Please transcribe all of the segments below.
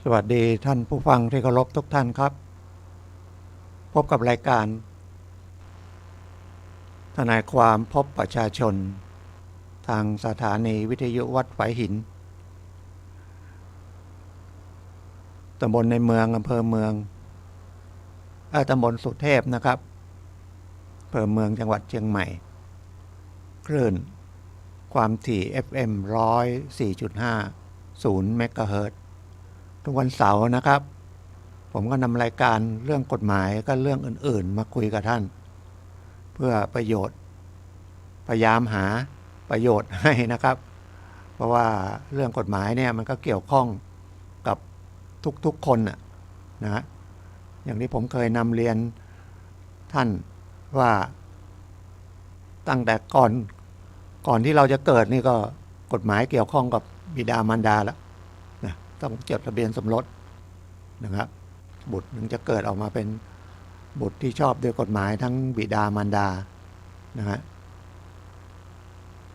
สวัสดีท่านผู้ฟังที่เคารพทุกท่านครับพบกับรายการทนายความพบประชาชนทางสถานีวิทยุวัดฝายหินตำบลในเมืองอำเภอเมืองตำบลสุเทพนะครับอำเภอเมืองจังหวัดเชียงใหม่คลื่นความถี่ FM 104.5 เมกะเฮิรตซ์ทุกวันเสาร์นะครับผมก็นำรายการเรื่องกฎหมายก็เรื่องอื่นๆมาคุยกับท่านเพื่อประโยชน์พยายามหาประโยชน์ให้นะครับเพราะว่าเรื่องกฎหมายเนี่ยมันก็เกี่ยวข้องกับทุกๆคนนะฮะอย่างที่ผมเคยนำเรียนท่านว่าตั้งแต่ก่อนที่เราจะเกิดนี่ก็กฎหมายเกี่ยวข้องกับบิดามารดาแล้วนะต้องจดทะเบียนสมรสนะครับบุตรถึงจะเกิดออกมาเป็นบุตรที่ชอบด้วยกฎหมายทั้งบิดามารดานะฮะ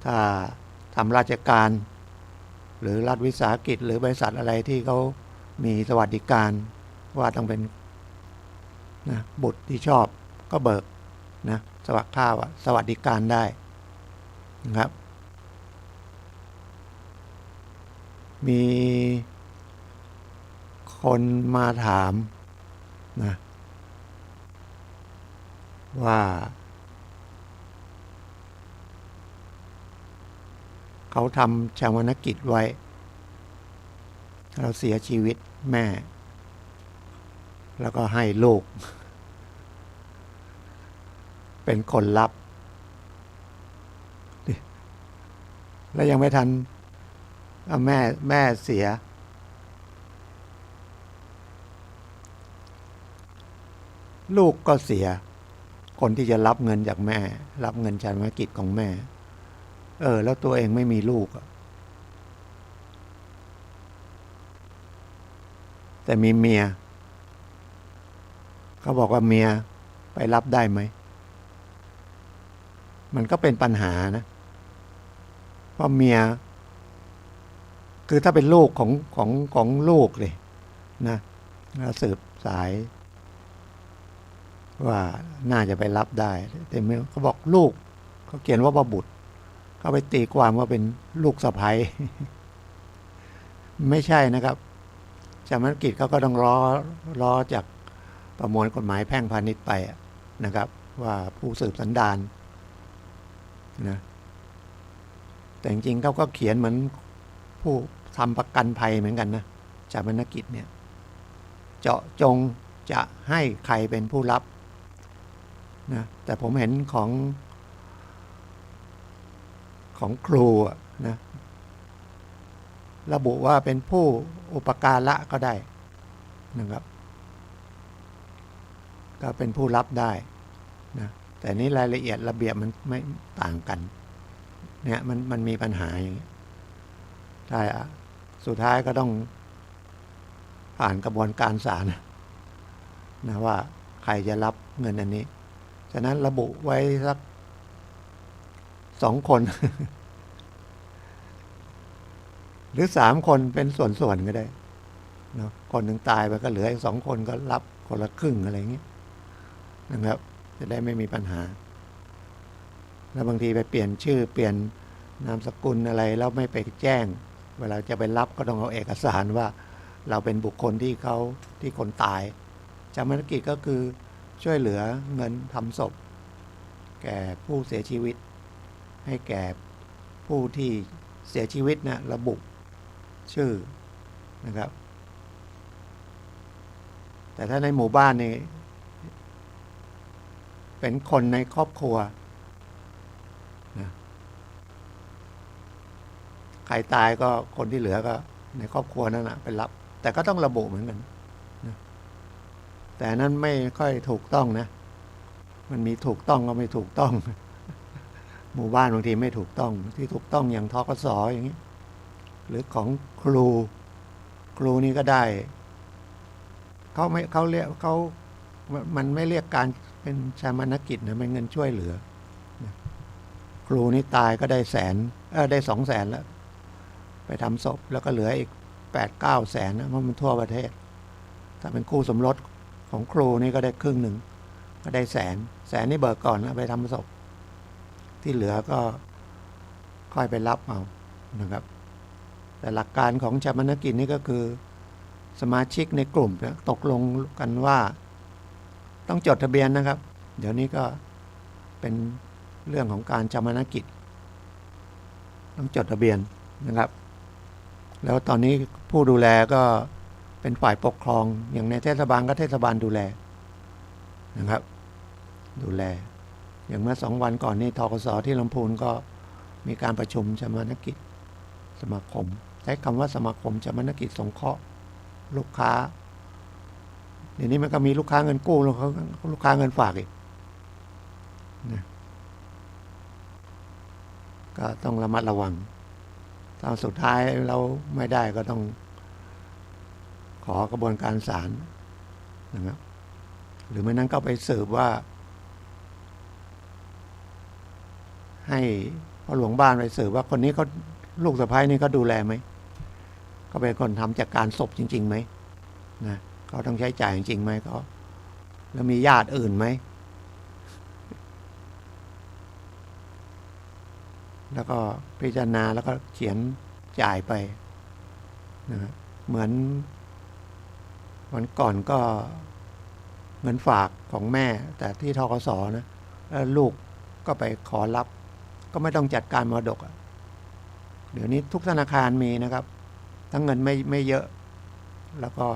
ถ้าทำราชการหรือรัฐวิสาหกิจหรือบริษัทอะไรที่เขามีสวัสดิการว่าต้องเป็นนะบุตรที่ชอบก็เบิกนะสวัสดิการได้นะครับมีคนมาถามนะว่าเขาทำชาวนกิจไว้เราเสียชีวิตแม่แล้วก็ให้ลูกเป็นคนรับแล้วยังไม่ทันแม่เสียลูกก็เสียคนที่จะรับเงินจากแม่รับเงินชาปนกิจของแม่แล้วตัวเองไม่มีลูกแต่มีเมียเขาบอกว่าเมียไปรับได้ไหมมันก็เป็นปัญหานะเพราะเมียคือถ้าเป็นลูกของลูกเลยนะสืบสายว่าน่าจะไปรับได้แต่เมื่อเขาบอกลูกเขาเขียนว่าบุตรเขาไปตีความว่าเป็นลูกสะใภ้ ไม่ใช่นะครับชาปนกิจเขาก็ต้องรอจากประมวลกฎหมายแพ่งพาณิชย์ไปนะครับว่าผู้สืบสันดานนะแต่จริงๆเขาก็เขียนเหมือนผู้ทำประกันภัยเหมือนกันนะชาปนกิจเนี่ยเจาะจงจะให้ใครเป็นผู้รับนะแต่ผมเห็นของครูนะระบุว่าเป็นผู้อุปการะก็ได้นะครับก็เป็นผู้รับได้นะแต่นี้รายละเอียดระเบียบมันไม่ต่างกันเนี่ยมันมีปัญหาอย่างนี้ใช่สุดท้ายก็ต้องผ่านกระบวนการศาลนะว่าใครจะรับเงินอันนี้ฉะนั้นระบุไว้สัก2 คน หรือ3 คนเป็นส่วนก็ได้เนาะคนหนึ่งตายไปก็เหลืออีก2 คนก็รับคนละครึ่งอะไรอย่างเงี้ยนะครับจะได้ไม่มีปัญหาแล้วบางทีไปเปลี่ยนชื่อเปลี่ยนนามสกุลอะไรแล้วไม่ไปแจ้งเวลาจะไปรับก็ต้องเอาเอกสารว่าเราเป็นบุคคลที่คนตายชาปนกิจก็คือช่วยเหลือเงินทำศพแก่ผู้เสียชีวิตให้แก่ผู้ที่เสียชีวิตนะระบุชื่อนะครับแต่ถ้าในหมู่บ้านนี่เป็นคนในครอบครัวนะใครตายก็คนที่เหลือก็ในครอบครัวนั่นนะไปรับแต่ก็ต้องระบุเหมือนกันนะแต่นั้นไม่ค่อยถูกต้องนะมันมีถูกต้องก็ไม่ถูกต้องหมู่บ้านบางทีไม่ถูกต้องที่ถูกต้องอย่างธกส.อย่างนี้หรือของครูนี่ก็ได้เขาเรียกมันไม่เรียกการเป็นชาปนกิจนะเป็นเงินช่วยเหลือครูนี่ตายก็ได้ได้200,000แล้วไปทำศพแล้วก็เหลืออีก 8-9 แสนนะเพราะมันทั่วประเทศถ้าเป็นคู่สมรสของครูนี่ก็ได้ครึ่งหนึ่งก็ได้100,000นี่เบิกก่อนนะไปทำศพที่เหลือก็ค่อยไปรับเอานะครับแต่หลักการของชาปนกิจนี่ก็คือสมาชิกในกลุ่มนะตกลงกันว่าต้องจดทะเบียนนะครับเดี๋ยวนี้ก็เป็นเรื่องของการชาปนกิจต้องจดทะเบียนนะครับแล้วตอนนี้ผู้ดูแลก็เป็นฝ่ายปกครองอย่างในเทศบาลก็เทศบาลดูแลนะครับดูแลอย่างเมื่อ2 วันก่อนนี้ธกส.ที่ลำพูนก็มีการประชุมชาปนกิจสมาคมใช้คำว่าสมาคมชาปนกิจสงเคราะห์ลูกค้าเดี๋ยวนี้มันก็มีลูกค้าเงินกู้ลูกค้าเงินฝากอีกนะก็ต้องระมัดระวังตอนสุดท้ายเราไม่ได้ก็ต้องขอกระบวนการศาลนะครับหรือไม่นั้นก็ไปสืบว่าให้พ่อหลวงบ้านไปสืบว่าคนนี้เขาลูกสะใภ้นี่เขาดูแลไหมเขาเป็นคนทำจัดการศพจริงๆไหมนะเขาต้องใช้จ่ายจริงๆไหมเขาแล้วมีญาติอื่นไหมแล้วก็พิจารณาแล้วก็เขียนจ่ายไปนะเหมือนวันก่อนก็เงินฝากของแม่แต่ที่ธกส.นะแล้วลูกก็ไปขอรับก็ไม่ต้องจัดการมรดกเดี๋ยวนี้ทุกธนาคารมีนะครับทั้งเงินไม่เยอะแล้วก็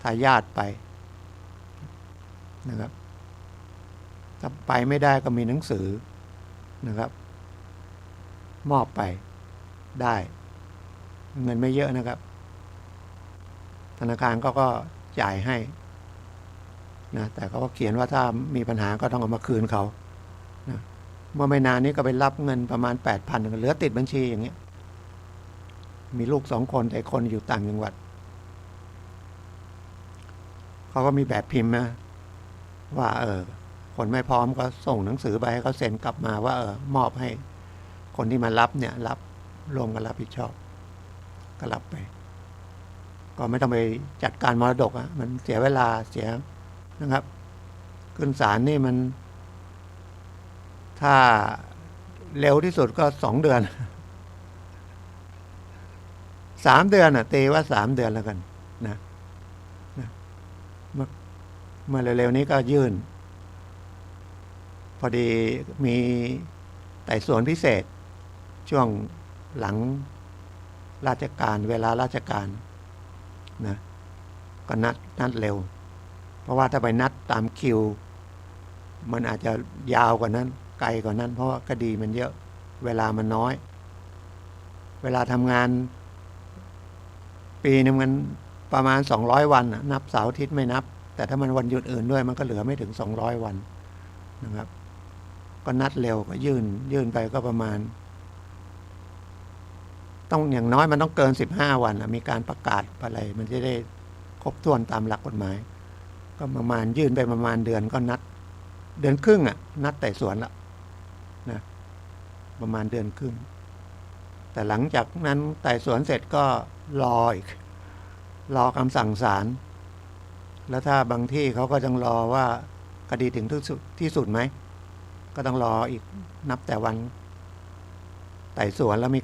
ทายาทไปนะครับถ้าไปไม่ได้ก็มีหนังสือนะครับมอบไปได้เงินไม่เยอะนะครับธนาคารก็จ่ายให้นะแต่เขาก็เขียนว่าถ้ามีปัญหาก็ต้องเอามาคืนเขานะเมื่อไม่นานนี้ก็ไปรับเงินประมาณ 8,000 เหลือติดบัญชีอย่างเงี้ยมีลูก2 คนแต่คนอยู่ต่างจังหวัดเขาก็มีแบบพิมพ์นะว่าคนไม่พร้อมก็ส่งหนังสือไปให้เขาเซ็นกลับมาว่ามอบให้คนที่มารับเนี่ยรับรวมกันรับผิดชอบก็รับไปก็ไม่ต้องไปจัดการมรดกมันเสียเวลาเสียนะครับขึ้นศาลนี่มันถ้าเร็วที่สุดก็2 เดือน3 เดือนตีว่า3 เดือนแล้วกันนะเมื่อเร็วๆนี้ก็ยื่นพอดีมีไต่สวนพิเศษช่วงหลังราชการเวลาราชการนะก็นัดเร็วเพราะว่าถ้าไปนัดตามคิวมันอาจจะยาวกว่านั้นไกลกว่านั้นเพราะว่าคดีมันเยอะเวลามันน้อยเวลาทำงานปีนึงมันประมาณ200 วันนับเสาร์อาทิตย์ไม่นับแต่ถ้ามันวันหยุดอื่นด้วยมันก็เหลือไม่ถึง200 วันนะครับก็นัดเร็วก็ยื่นไปก็ประมาณต้องอย่างน้อยมันต้องเกิน15 วันมีการประกาศอะไรมันจะได้ครบถ้วนตามหลักกฎหมายก็ประมาณยื่นไปประมาณเดือนก็นัดเดือนครึ่งนัดไต่สวนละนะประมาณเดือนครึ่งแต่หลังจากนั้นไต่สวนเสร็จก็รอคำสั่งศาลแล้วถ้าบางที่เขาก็ต้องรอว่าคดีถึงที่สุดไหมก็ต้องรออีกนับแต่วันไต่สวนแล้วมี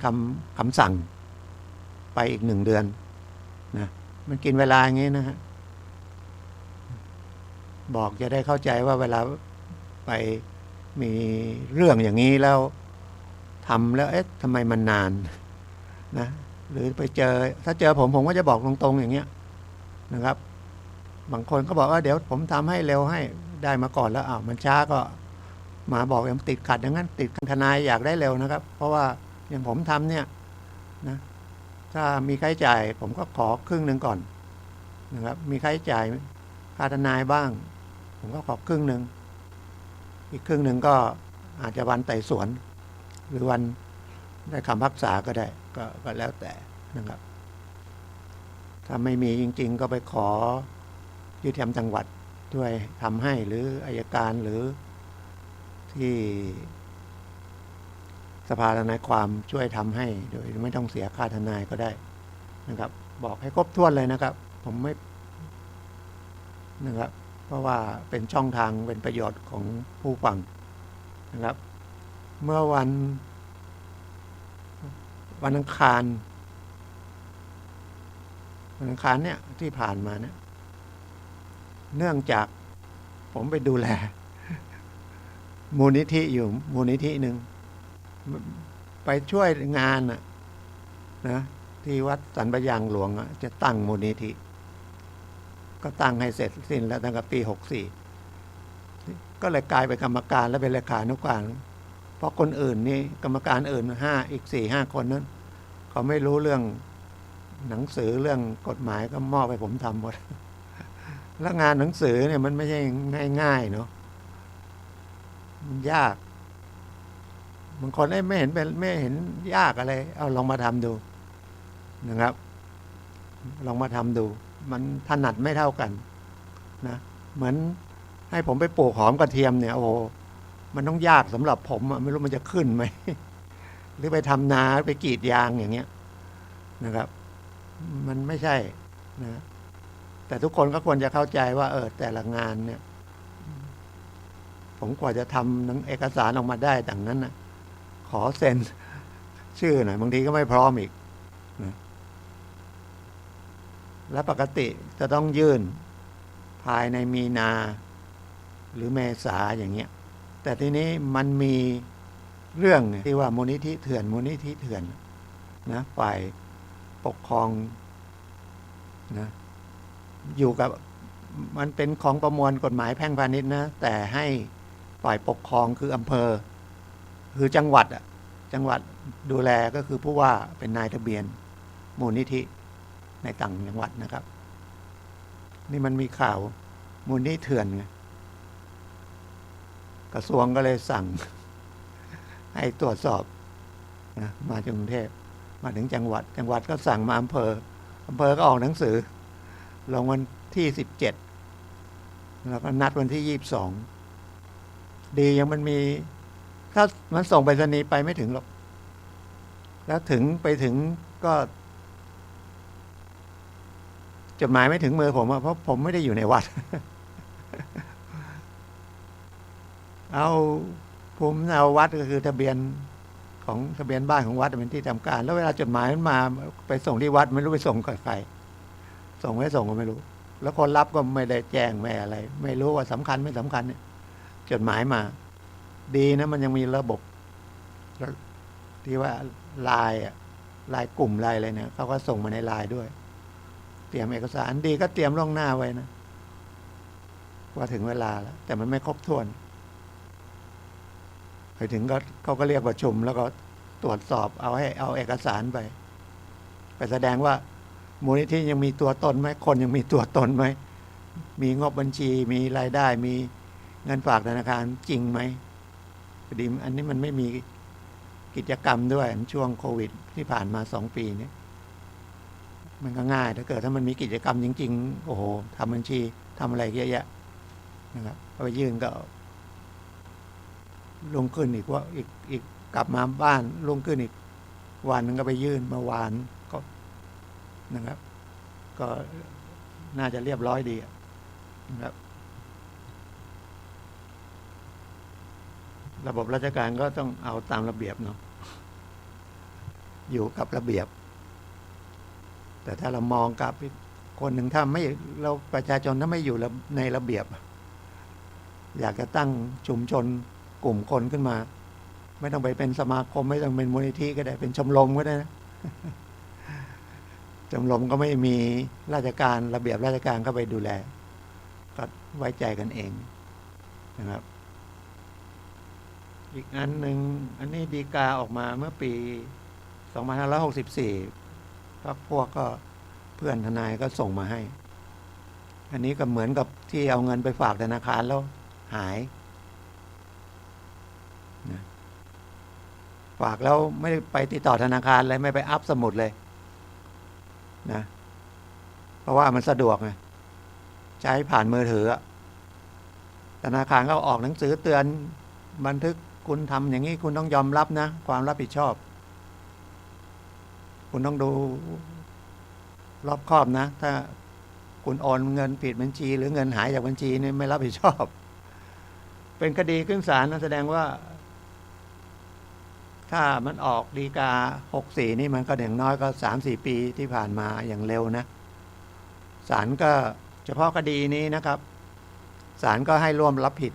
คำสั่งไปอีก1 เดือนนะมันกินเวลาอย่างนี้นะฮะบอกจะได้เข้าใจว่าเวลาไปมีเรื่องอย่างนี้แล้วทำแล้วทำไมมันนานนะหรือไปถ้าเจอผมก็จะบอกตรงๆอย่างเงี้ยนะครับบางคนก็บอกว่าเดี๋ยวผมทำให้เร็วให้ได้มาก่อนแล้วมันช้าก็มาบอกยังติดขัดอย่างนั้นติดทนายอยากได้เร็วนะครับเพราะว่าอย่างผมทำเนี่ยนะถ้ามีค่าใช้จ่ายผมก็ขอครึ่งหนึ่งก่อนนะครับมีค่าใช้จ่ายค่าทนายบ้างผมก็ขอครึ่งหนึ่งอีกครึ่งหนึ่งก็อาจจะวันไต่สวนหรือวันได้คำพิพากษาก็ได้ก็แล้วแต่นะครับถ้าไม่มีจริงๆก็ไปขอยุติธรรมจังหวัดช่วยทำให้หรืออัยการหรือที่สภาทนายความช่วยทำให้โดยไม่ต้องเสียค่าทนายก็ได้ นะครับบอกให้ครบถ้วนเลยนะครับผมไม่นะครับเพราะว่าเป็นช่องทางเป็นประโยชน์ของผู้ฟังนะครับเมื่อวันอังคารเนี่ยที่ผ่านมาเนี่ยเนื่องจากผมไปดูแลมูลนิธิอยู่มูลนิธิหนึ่งไปช่วยงานนะที่วัดสันปะยางหลวงจะตั้งมูลนิธิก็ตั้งให้เสร็จสิ้นแล้วตั้งแต่ปี64ก็เลยกลายเป็นกรรมการและเป็นเลขานุการเพราะคนอื่นนี่กรรมการอื่นอีก 4-5 คนนั้นเขาไม่รู้เรื่องหนังสือเรื่องกฎหมายก็มอบให้ผมทำหมดแล้วงานหนังสือเนี่ยมันไม่ใช่ง่ายๆเนาะมันยากบางคนไม่เห็นยากอะไรเอาลองมาทำดูนะครับลองมาทำดูมันถนัดไม่เท่ากันนะเหมือนให้ผมไปปลูกหอมกระเทียมเนี่ยโอ้โหมันต้องยากสำหรับผมไม่รู้มันจะขึ้นไหม หรือไปทำนาไปกรีดยางอย่างเงี้ยนะครับมันไม่ใช่นะแต่ทุกคนก็ควรจะเข้าใจว่าแต่ละงานเนี่ยผมกว่าจะทำเอกสารออกมาได้ดังนั้นนะขอเซ็นชื่อหน่อยบางทีก็ไม่พร้อมอีกนะและปกติจะต้องยื่นภายในมีนาหรือเมษาอย่างเงี้ยแต่ทีนี้มันมีเรื่องที่ว่ามูลนิธิเถื่อนนะฝ่ายปกครองนะอยู่กับมันเป็นของประมวลกฎหมายแพ่งพาณิชย์นะแต่ให้ฝ่ายปกครองคืออำเภอคือจังหวัดดูแลก็คือผู้ว่าเป็นนายทะเบียนมูลนิธิในต่างจังหวัดนะครับนี่มันมีข่าวมูลนิธิเถื่อนไงกระทรวงก็เลยสั่งให้ตรวจสอบนะมาจากกรุงเทพมาถึงจังหวัดก็สั่งมาอำเภอก็ออกหนังสือลงวันที่17แล้วก็นัดวันที่22ดียังมันมีถ้ามันส่งไปรษณีย์ไปไม่ถึงหรอกแล้วไปถึงก็จดหมายไม่ถึงมือผมเพราะผมไม่ได้อยู่ในวัด ผมเอาวัดก็คือทะเบียนบ้านของวัดเป็นที่ทำการแล้วเวลาจดหมายมันมาไปส่งที่วัดไม่รู้ไปส่งกับใครส่งไม่ส่งก็ไม่รู้แล้วคนรับก็ไม่ได้แจ้งไม่อะไรไม่รู้ว่าสำคัญไม่สำคัญเนี่ยจดหมายมาดีนะมันยังมีระบบที่ว่าไลน์กลุ่มไลน์อะไรเนี่ยเขาก็ส่งมาในไลน์ด้วยเตรียมเอกสารดีก็เตรียมล่วงหน้าไว้นะว่าถึงเวลาแล้วแต่มันไม่ครบถ้วนไปถึงก็เขาก็เรียกประชุมแล้วก็ตรวจสอบเอาเอกสารไปแสดงว่ามูลนิธิยังมีตัวตนไหมคนยังมีตัวตนไหมมีงบบัญชีมีรายได้มีเงินฝากธนาคารจริงไหมพอดีอันนี้มันไม่มีกิจกรรมด้วยช่วงโควิดที่ผ่านมา2 ปีนี้มันก็ง่ายถ้าเกิดถ้ามันมีกิจกรรมจริงๆโอ้โหทำบัญชีทำอะไรเยอะแยะนะครับเอาไปยื่นก็ลงขึ้นอีกว่าอีกกลับมาบ้านลงขึ้นอีกวันนึงก็ไปยื่นเมื่อวานก็นะครับก็น่าจะเรียบร้อยดีนะครับระบบราชการก็ต้องเอาตามระเบียบเนาะอยู่กับระเบียบแต่ถ้าเรามองกับคนหนึ่งถ้าไม่เราประชาชนถ้าไม่อยู่ในระเบียบอยากจะตั้งชุมชนกลุ่มคนขึ้นมาไม่ต้องไปเป็นสมาคมไม่ต้องเป็นมูลนิธิก็ได้เป็นชมรมก็ได้นะชมรมก็ไม่มีราชการระเบียบราชการเข้าไปดูแลก็ไว้ใจกันเองนะครับอีกอันหนึ่งอันนี้ฎีกาออกมาเมื่อปี2564พวกก็เพื่อนทนายก็ส่งมาให้อันนี้ก็เหมือนกับที่เอาเงินไปฝากธนาคารแล้วหายนะฝากแล้วไม่ได้ไปติดต่อธนาคารเลยไม่ไปอัพสมุดเลยนะเพราะว่ามันสะดวกไงใช้ผ่านมือถือธนาคารก็ออกหนังสือเตือนบันทึกคุณทำอย่างนี้คุณต้องยอมรับนะความรับผิดชอบคุณต้องดู รอบคอบนะถ้าคุณโอนเงินผิดบัญชีหรือเงินหายจากบัญชีนี่ไม่รับผิดชอบเป็นคดีขึ้นศาลนะแสดงว่าถ้ามันออกฎีกา64นี่มันก็อย่างน้อยก็ 3-4 ปีที่ผ่านมาอย่างเร็วนะศาลก็เฉพาะคดีนี้นะครับศาลก็ให้ร่วมรับผิด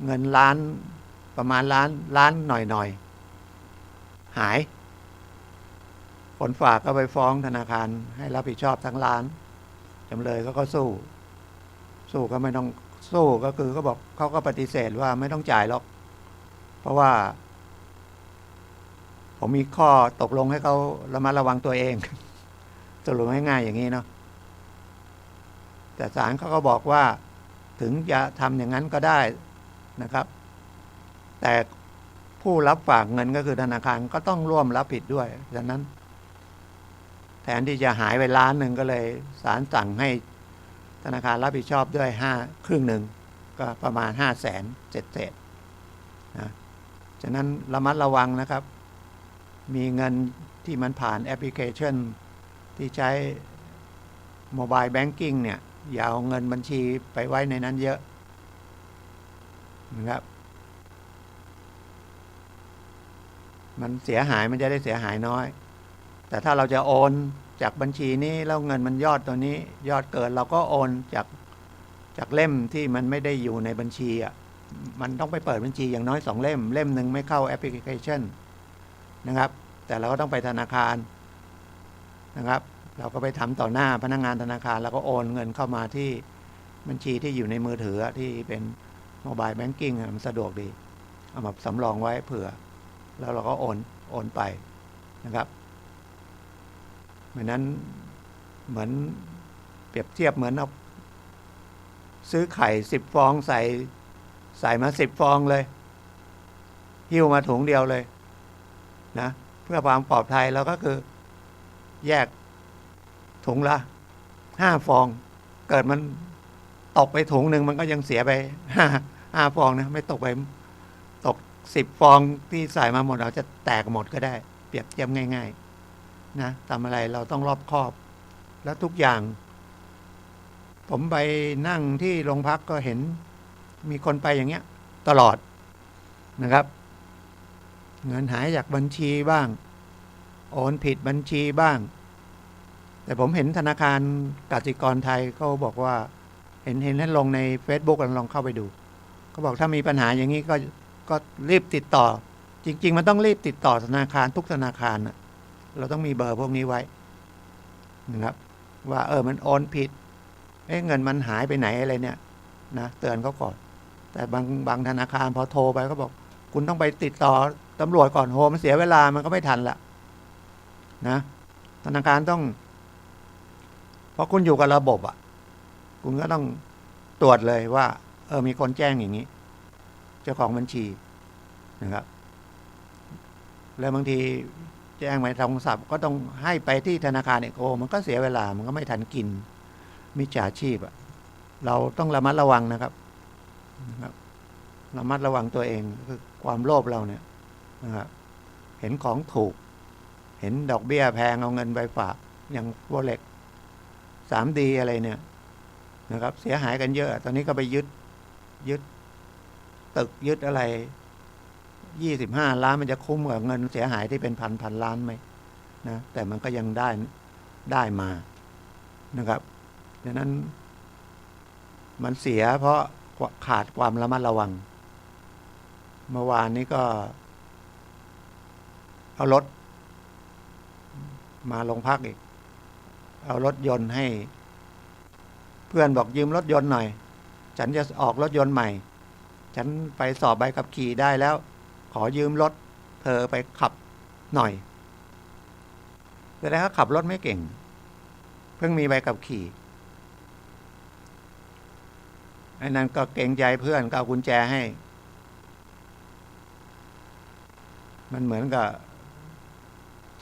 เงินล้านประมาณล้านหน่อยหายคนฝากก็ไปฟ้องธนาคารให้รับผิดชอบทั้งล้านจำเลยก็สู้ก็ไม่ต้องสู้ก็คือเขาบอกเขาก็ปฏิเสธว่าไม่ต้องจ่ายหรอกเพราะว่าผมมีข้อตกลงให้เขาระมัดระวังตัวเองสรุปง่ายๆอย่างนี้เนาะแต่ศาลเขาก็บอกว่าถึงจะทำอย่างนั้นก็ได้นะครับ แต่ผู้รับฝากเงินก็คือธนาคารก็ต้องร่วมรับผิดด้วยดังนั้นแทนที่จะหายไปล้านหนึ่งก็เลยศาลสั่งให้ธนาคารรับผิดชอบด้วยครึ่งหนึ่งก็ประมาณ500,000เศษนะฉะนั้นระมัดระวังนะครับมีเงินที่มันผ่านแอปพลิเคชันที่ใช้โมบายแบงกิ้งเนี่ยอย่าเอาเงินบัญชีไปไว้ในนั้นเยอะนะครับมันเสียหายมันจะได้เสียหายน้อยแต่ถ้าเราจะโอนจากบัญชีนี้แล้วเงินมันยอดตัวนี้ยอดเกินเราก็โอนจากเล่มที่มันไม่ได้อยู่ในบัญชีอ่ะมันต้องไปเปิดบัญชีอย่างน้อย2 เล่มหนึ่งไม่เข้าแอปพลิเคชันนะครับแต่เราก็ต้องไปธนาคารนะครับเราก็ไปทำต่อหน้าพนักงานธนาคารแล้วก็โอนเงินเข้ามาที่บัญชีที่อยู่ในมือถือที่เป็นโมบายแบงกิ้งมันสะดวกดีเอามาสำรองไว้เผื่อแล้วเราก็โอนไปนะครับเหมือนนั้นเหมือนเปรียบเทียบเหมือนเอาซื้อไข่10 ฟองใส่มา10 ฟองเลยหิ้วมาถุงเดียวเลยนะเพื่อความปลอดภัยเราก็คือแยกถุงละ5 ฟองเกิดมันตกไปถุงหนึ่งมันก็ยังเสียไป5 ฟองนะไม่ตก10 ฟองที่ใส่มาหมดเราจะแตกหมดก็ได้เปรียบเทียบง่ายๆนะทำอะไรเราต้องรอบคอบแล้วทุกอย่างผมไปนั่งที่โรงพักก็เห็นมีคนไปอย่างเงี้ยตลอดนะครับเงินหายจากบัญชีบ้างโอนผิดบัญชีบ้างแต่ผมเห็นธนาคารกสิกรไทยเขาบอกว่าเห็นลงใน Facebook ลองเข้าไปดูเขาบอกถ้ามีปัญหาอย่างนี้ก็รีบติดต่อจริงๆมันต้องรีบติดต่อธนาคารทุกธนาคารนะเราต้องมีเบอร์พวกนี้ไว้นะครับว่ามันโอนผิดเงินมันหายไปไหนอะไรเนี่ยนะเตือนเขาก่อนแต่บางธนาคารพอโทรไปก็บอกคุณต้องไปติดต่อตำรวจก่อนโหมันเสียเวลามันก็ไม่ทันละนะธนาคารต้องเพราะคุณอยู่กับระบบอ่ะคุณก็ต้องตรวจเลยว่ามีคนแจ้งอย่างนี้เจ้าของบัญชีนะครับแล้วบางทีแจ้งมาทางโทรศัพท์ก็ต้องให้ไปที่ธนาคารเนี่ยมันก็เสียเวลามันก็ไม่ทันกินมิจฉาชีพอ่ะเราต้องระมัดระวังนะครับระมัดระวังตัวเองคือความโลภเราเนี่ยนะครับเห็นของถูกเห็นดอกเบี้ยแพงเอาเงินไปฝากอย่างโวเล็ก3D อะไรเนี่ยนะครับเสียหายกันเยอะตอนนี้ก็ไปยึดตึกยึดอะไร25 ล้านมันจะคุ้มกับเงินเสียหายที่เป็นพันล้านไหมนะแต่มันก็ยังได้มานะครับดังนั้นมันเสียเพราะขาดความระมัดระวังเมื่อวานนี้ก็เอารถมาโรงพักอีกเอารถยนต์ให้เพื่อนบอกยืมรถยนต์หน่อยฉันจะออกรถยนต์ใหม่ฉันไปสอบใบขับขี่ได้แล้วขอยืมรถเธอไปขับหน่อยแต่แล้วขับรถไม่เก่งเพิ่งมีใบขับขี่ไอ้นั่นก็เกรงใจเพื่อนก็เอากุญแจให้มันเหมือนกับ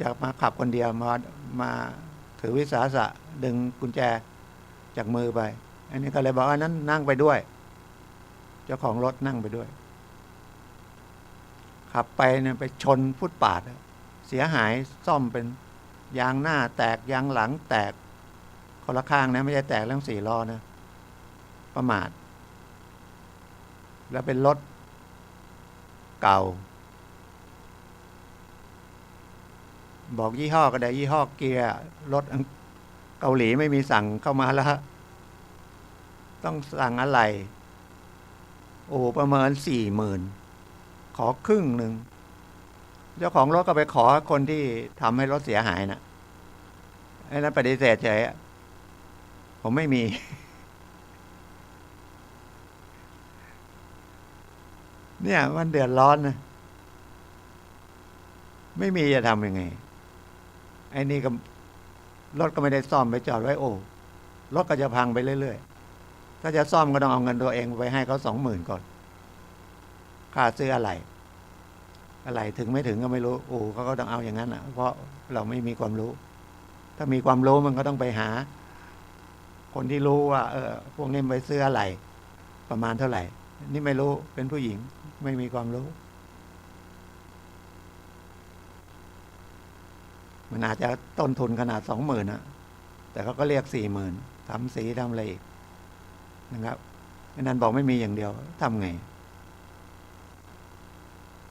จะมาขับคนเดียวมาถือวิสาสะดึงกุญแจจากมือไปอันนี้ก็เลยบอกว่านั้นนั่งไปด้วยเจ้าของรถนั่งไปด้วยขับไปเนี่ยไปชนฟุตบาทเสียหายซ่อมเป็นยางหน้าแตกยางหลังแตก คนละข้างนะไม่ใช่แตกเรื่องสี่ล้อนะประมาทแล้วเป็นรถเก่าบอกยี่ห้อก็ได้ยี่ห้อเกียร์รถเกาหลีไม่มีสั่งเข้ามาแล้วต้องสั่งอะไรโอ้ประเมิน40,000ขอครึ่งหนึ่งเจ้าของรถก็ไปขอคนที่ทำให้รถเสียหายนะไอ้นั้นปฏิเสธเฉยผมไม่มี เนี่ยมันเดือดร้อนนะไม่มีจะทำยังไงไอ้นี่ก็รถก็ไม่ได้ซ่อมไปจอดไว้โอ้รถก็จะพังไปเรื่อยๆถ้าจะซ่อมก็ต้องเอาเงินตัวเองไปให้เขา20,000ก่อนค่าซื้ออะไรถึงไม่ถึงก็ไม่รู้โอ้เขาก็ต้องเอาอย่างนั้นอ่ะเพราะเราไม่มีความรู้ถ้ามีความรู้มันก็ต้องไปหาคนที่รู้ว่าพวกนี้ไปซื้ออะไรประมาณเท่าไหร่นี่ไม่รู้เป็นผู้หญิงไม่มีความรู้มันอาจจะต้นทุนขนาด20,000นะแต่เขาก็เรียก40,000ทำสีทำอะไรอีกนะครับนั้นบอกไม่มีอย่างเดียวทำไง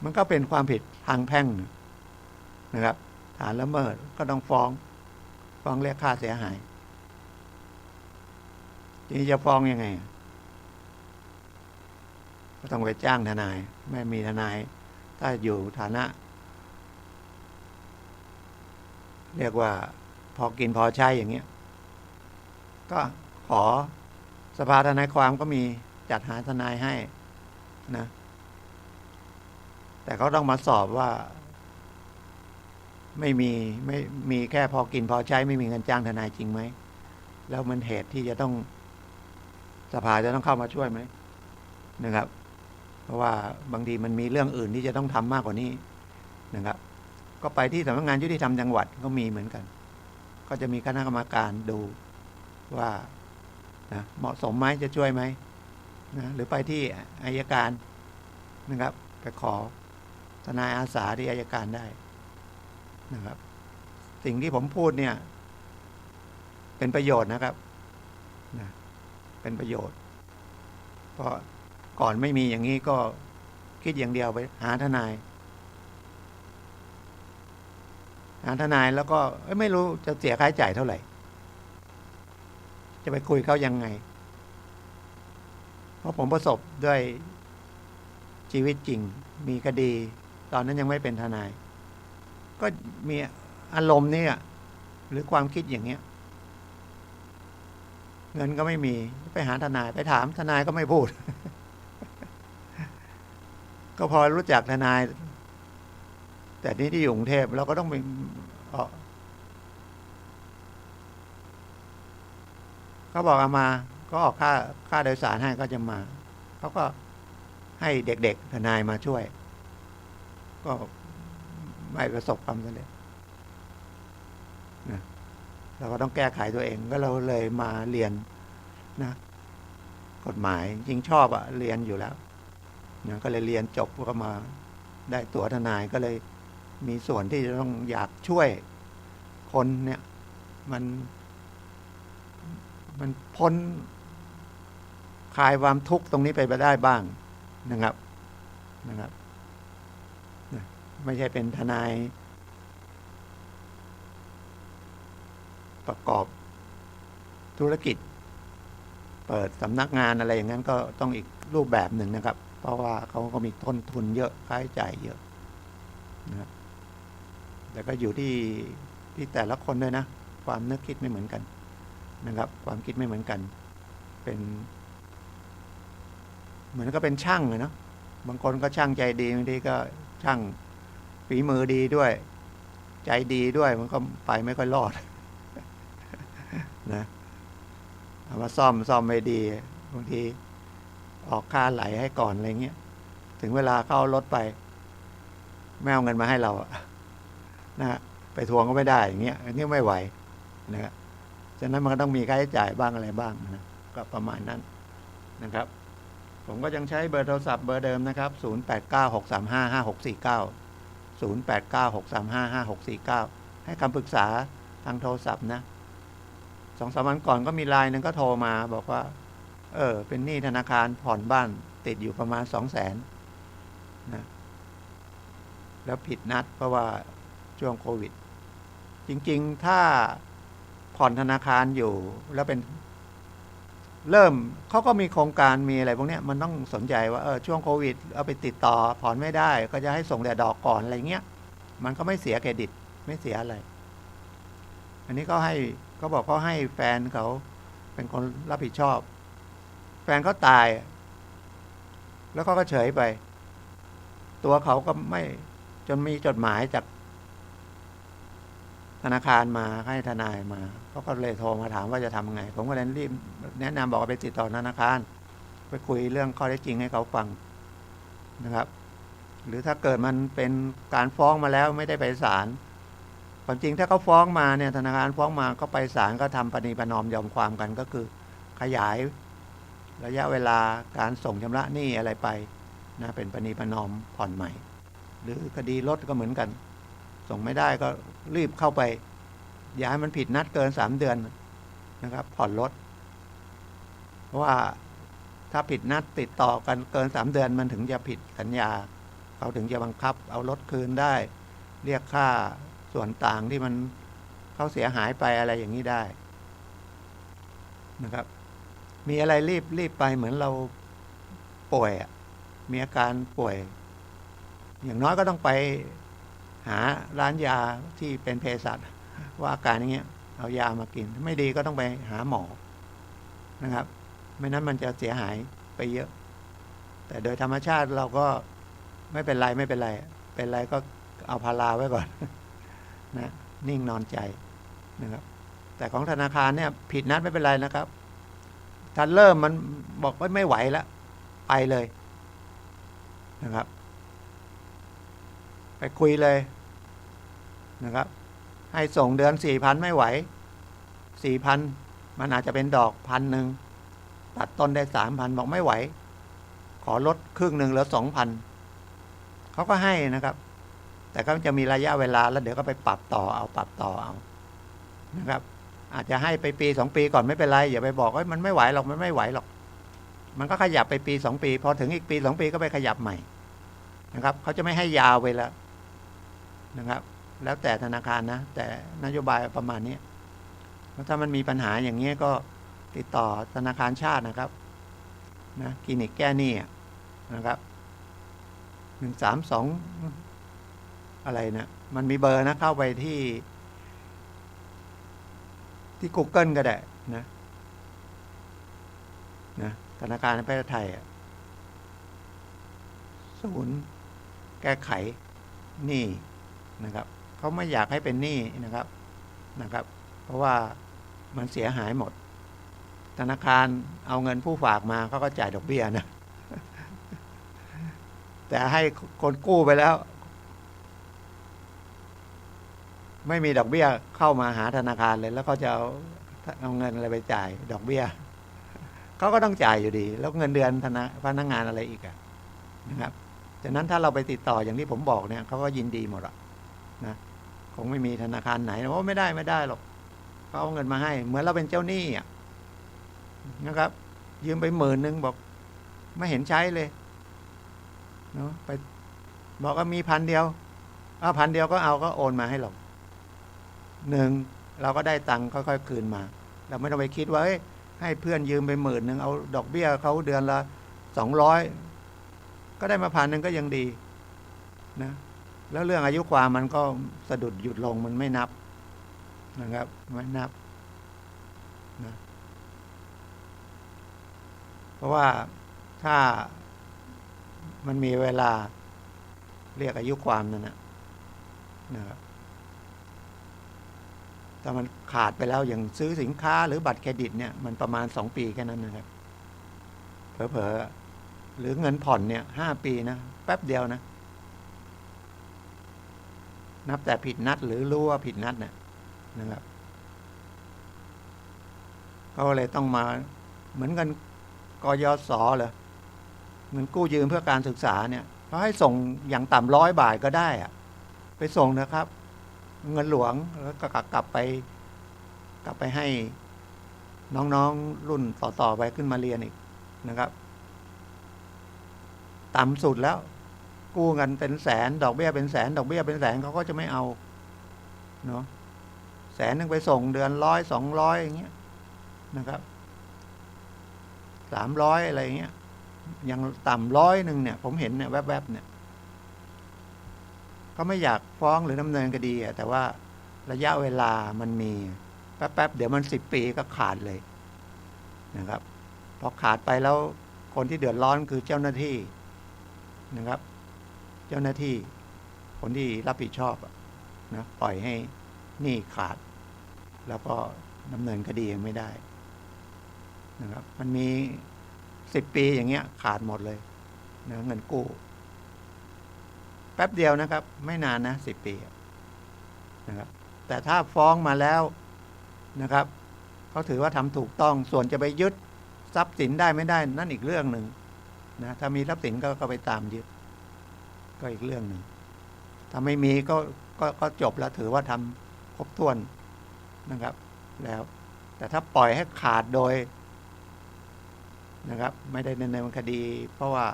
มันก็เป็นความผิดทางแพ่งนะครับฐานละเมิดก็ต้องฟ้องเรียกค่าเสียหายทีนี้จะฟ้องยังไงก็ต้องไปจ้างทนายไม่มีทนายถ้าอยู่ฐานะเรียกว่าพอกินพอใช้อย่างเงี้ยก็ขอสภาทนายความก็มีจัดหาทนายให้นะแต่เขาต้องมาสอบว่าไม่มีแค่พอกินพอใช้ไม่มีเงินจ้างทนายจริงไหมแล้วมันเหตุที่จะต้องสภาจะต้องเข้ามาช่วยไหมนะครับเพราะว่าบางทีมันมีเรื่องอื่นที่จะต้องทำมากกว่านี้นะครับก็ไปที่สำนักงานยุติธรรมจังหวัดก็มีเหมือนกันก็จะมีคณะกรรมการดูว่านะเหมาะสมไหมจะช่วยไหมนะหรือไปที่อัยการนะครับไปขอทนายอาสาที่อัยการได้นะครับสิ่งที่ผมพูดเนี่ยเป็นประโยชน์นะครับนะเป็นประโยชน์เพราะก่อนไม่มีอย่างนี้ก็คิดอย่างเดียวไปหาทนายแล้วก็ไม่รู้จะเสียค่าใช้จ่ายเท่าไหร่จะไปคุยเขายังไงเพราะผมประสบด้วยชีวิตจริงมีคดีตอนนั้นยังไม่เป็นทนายก็มีอารมณ์นี่หรือความคิดอย่างเงี้ยเงินก็ไม่มีไปหาทนายไปถามทนายก็ไม่พูด ก็พอรู้จักทนายแต่นี้ที่อยู่กรุงเทพเราก็ต้องไปเขาบอกเอามาก็ออกค่าโดยสารให้ก็จะมาเขาก็ให้เด็กๆทนายมาช่วยก็ไม่ประสบความสำเร็จนะเราก็ต้องแก้ไขตัวเองก็เราเลยมาเรียนนะกฎหมายจริงชอบเรียนอยู่แล้วนะก็เลยเรียนจบก็มาได้ตัวทนายก็เลยมีส่วนที่จะต้องอยากช่วยคนเนี่ยมันพ้นคลายความทุกข์ตรงนี้ไปได้บ้างนะครับไม่ใช่เป็นทนายประกอบธุรกิจเปิดสำนักงานอะไรอย่างนั้นก็ต้องอีกรูปแบบหนึ่งนะครับเพราะว่าเขาก็มีต้นทุนเยอะค่าใช้จ่ายเยอะนะครับแต่ก็อยู่ที่แต่ละคนด้วยนะความนึกคิดไม่เหมือนกันนะครับความคิดไม่เหมือนกันเป็นเหมือนก็เป็นช่างเลยเนาะบางคนก็ช่างใจดีบางทีก็ช่างฝีมือดีด้วยใจดีด้วยมันก็ไปไม่ค่อยรอดนะเอามาซ่อมไม่ดีบางทีออกค่าไหลให้ก่อนอะไรเงี้ยถึงเวลาเข้ารถไปไม่เอาเงินมาให้เรานะไปทวงก็ไม่ได้อย่างเงี้ยอันนี้ไม่ไหวนะครับฉะนั้นมันก็ต้องมีค่าใช้จ่ายบ้างอะไรบ้างนะก็ประมาณนั้นนะครับผมก็ยังใช้เบอร์โทรศัพท์เบอร์เดิมนะครับ0896355649 0896355649ให้คำปรึกษาทางโทรศัพท์นะ 2-3 วันก่อนก็มีไลน์นึงก็โทรมาบอกว่าเป็นหนี้ธนาคารผ่อนบ้านติดอยู่ประมาณ200,000นะแล้วผิดนัดเพราะว่าช่วงโควิดจริงๆถ้าผ่อนธนาคารอยู่แล้วเป็นเริ่มเขาก็มีโครงการมีอะไรพวกนี้มันต้องสนใจว่าช่วงโควิดเอาไปติดต่อผ่อนไม่ได้ก็จะให้ส่งแต่ดอกก่อนอะไรเงี้ยมันก็ไม่เสียเครดิตไม่เสียอะไรอันนี้เขาบอกเขาให้แฟนเขาเป็นคนรับผิดชอบแฟนเขาตายแล้วเขาก็เฉยไปตัวเขาก็ไม่จนมีจดหมายจากธนาคารมาให้ทนายมาเขาก็เลยโทรมาถามว่าจะทำไงผมก็เลยรีบแนะนำบอกว่าไปติดต่อธนาคารไปคุยเรื่องข้อเท็จจริงให้เขาฟังนะครับหรือถ้าเกิดมันเป็นการฟ้องมาแล้วไม่ได้ไปศาลความจริงถ้าเขาฟ้องมาเนี่ยธนาคารฟ้องมาก็ไปศาลก็ทำประนีประนอมยอมความกันก็คือขยายระยะเวลาการส่งชำระหนี้อะไรไปนะเป็นประนีประนอมผ่อนใหม่หรือคดีรถก็เหมือนกันส่งไม่ได้ก็รีบเข้าไปอย่าให้มันผิดนัดเกิน3 เดือนนะครับผ่อนรถเพราะว่าถ้าผิดนัดติดต่อกันเกิน3 เดือนมันถึงจะผิดสัญญาเขาถึงจะบังคับเอารถคืนได้เรียกค่าส่วนต่างที่มันเขาเสียหายไปอะไรอย่างนี้ได้นะครับมีอะไรรีบไปเหมือนเราป่วยมีอาการป่วยอย่างน้อยก็ต้องไปหาร้านยาที่เป็นเภสัชว่าอาการอย่างเงี้ยเอายามากินไม่ดีก็ต้องไปหาหมอนะครับไม่นั้นมันจะเสียหายไปเยอะแต่โดยธรรมชาติเราก็ไม่เป็นไรเป็นไรก็เอาพาราไว้ก่อนนะนิ่งนอนใจนะครับแต่ของธนาคารเนี่ยผิดนัดไม่เป็นไรนะครับถ้าเริ่มมันบอกว่าไม่ไหวแล้วไปเลยนะครับไปคุยเลยนะครับให้ส่งเดือน 4,000 ไม่ไหว 4,000 มันอาจจะเป็นดอก1,000ตัดต้นได้ 3,000 บอกไม่ไหวขอลดครึ่งหนึ่งเหลือ 2,000 เขาก็ให้นะครับแต่ก็จะมีระยะเวลาแล้วเดี๋ยวก็ไปปรับต่อเอานะครับอาจจะให้ไปปี2 ปีก่อนไม่เป็นไรอย่าไปบอกว่ามันไม่ไหวหรอกมันก็ขยับไปปี2 ปีพอถึงอีกปี2 ปีก็ไปขยับใหม่นะครับเขาจะไม่ให้ยาวไปแล้วนะครับแล้วแต่ธนาคารนะแต่นโยบายประมาณนี้แล้วถ้ามันมีปัญหาอย่างนี้ก็ติดต่อธนาคารชาตินะครับนะคลินิกแก้หนี้นะครับ132อะไรนะมันมีเบอร์นะเข้าไปที่ Google ก็ได้นะธนาคารแห่งประเทศไทยศูนย์แก้ไขหนี้นะครับเขาไม่อยากให้เป็นหนี้นะครับเพราะว่ามันเสียหายหมดธนาคารเอาเงินผู้ฝากมาเขาก็จ่ายดอกเบี้ยนะแต่ให้คนกู้ไปแล้วไม่มีดอกเบี้ยเข้ามาหาธนาคารเลยแล้วเขาจะเอาเงินอะไรไปจ่ายดอกเบี้ยเขาก็ต้องจ่ายอยู่ดีแล้วเงินเดือนพนักงานอะไรอีกนะครับฉะนั้นถ้าเราไปติดต่ออย่างที่ผมบอกเนี่ยเขาก็ยินดีหมดนะคงไม่มีธนาคารไหนว่าไม่ได้หรอกเขาเอาเงินมาให้เหมือนเราเป็นเจ้าหนี้นะครับยืมไป10,000บอกไม่เห็นใช้เลยเนาะไปบอกว่ามี1,000เอา1,000ก็เอาก็โอนมาให้เราเราก็ได้ตังค์ค่อยๆคืนมาเราไม่ต้องไปคิดว่าให้เพื่อนยืมไป10,000เอาดอกเบี้ยเขาเดือนละ200ก็ได้มา1,000ก็ยังดีนะแล้วเรื่องอายุความมันก็สะดุดหยุดลงมันไม่นับนะครับไม่นับนะเพราะว่าถ้ามันมีเวลาเรียกอายุความนั่นนะครับถ้ามันขาดไปแล้วอย่างซื้อสินค้าหรือบัตรเครดิตเนี่ยมันประมาณ2 ปีแค่นั้นนะครับเผลอๆหรือเงินผ่อนเนี่ย5 ปีนะแป๊บเดียวนับแต่ผิดนัดหรือรู้ว่าผิดนัดนะครับก็เลยต้องมาเหมือนกันกยศเลยเงินกู้ยืมเพื่อการศึกษาเนี่ยเขาให้ส่งอย่างต่ำ100 บาทก็ได้ไปส่งนะครับเงินหลวงแล้วก็กลับไปให้ น้องๆรุ่นต่อไปขึ้นมาเรียนอีกนะครับต่ำสุดแล้วกู้เงินเป็นแสนดอกเบี้ยเป็นแสนดอกเบี้ยเป็นแสนเขาก็จะไม่เอาเนาะแสนนึงไปส่งเดือน100-200อย่างเงี้ยนะครับ300อะไรเงี้ยยังต่ำ100เนี่ยผมเห็นเนี่ยแวบๆเนี่ยก็ไม่อยากฟ้องหรือดำเนินคดีแต่ว่าระยะเวลามันมีแป๊บๆเดี๋ยวมัน10 ปีก็ขาดเลยนะครับพอขาดไปแล้วคนที่เดือดร้อนคือเจ้าหน้าที่นะครับเจ้าหน้าที่คนที่รับผิดชอบนะปล่อยให้หนี้ขาดแล้วก็ดำเนินคดีไม่ได้นะครับมันมี10 ปีอย่างเงี้ยขาดหมดเลยนะเงินกู้แป๊บเดียวนะครับไม่นานนะ10 ปีนะครับแต่ถ้าฟ้องมาแล้วนะครับเขาถือว่าทำถูกต้องส่วนจะไปยึดทรัพย์สินได้ไม่ได้นั่นอีกเรื่องหนึ่งนะถ้ามีทรัพย์สินก็ไปตามยึดก็อีกเรื่องหนึ่งถ้าไม่มีก็จบแล้วถือว่าทำครบถ้วนนะครับแล้วแต่ถ้าปล่อยให้ขาดโดยนะครับไม่ได้ดำเนินคดีเพราะว่า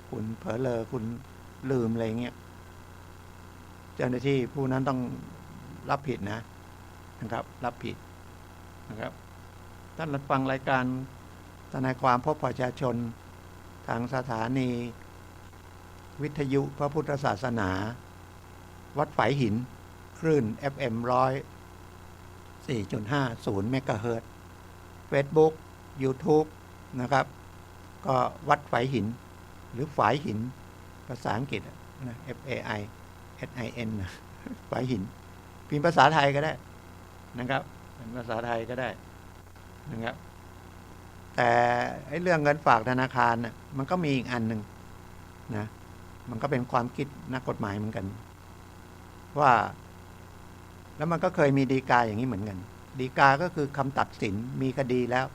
คุณเผลอเลอคุณลืมอะไรเงี้ยเจ้าหน้าที่ผู้นั้นต้องรับผิดนะครับรับผิดนะครับท่านรับฟังรายการทนายความพบประชาชนทางสถานีวิทยุพระพุทธศาสนาวัดฝายหินคลื่น FM 104.50 เมกะเฮิรตซ์ Facebook YouTube นะครับก็วัดฝายหินหรือฝายหินภาษาอังกฤษนะ FAISIN ฝายหินพิมพ์ภาษาไทยก็ได้นะครับเป็นภาษาไทยก็ได้นะครับแต่เรื่องเงินฝากธนาคารน่ะมันก็มีอีกอันหนึ่งนะมันก็เป็นความคิดนักกฎหมายเหมือนกันว่าแล้วมันก็เคยมีฎีกาอย่างนี้เหมือนกันฎีกาก็คือคำตัดสินมีคดีแล้ว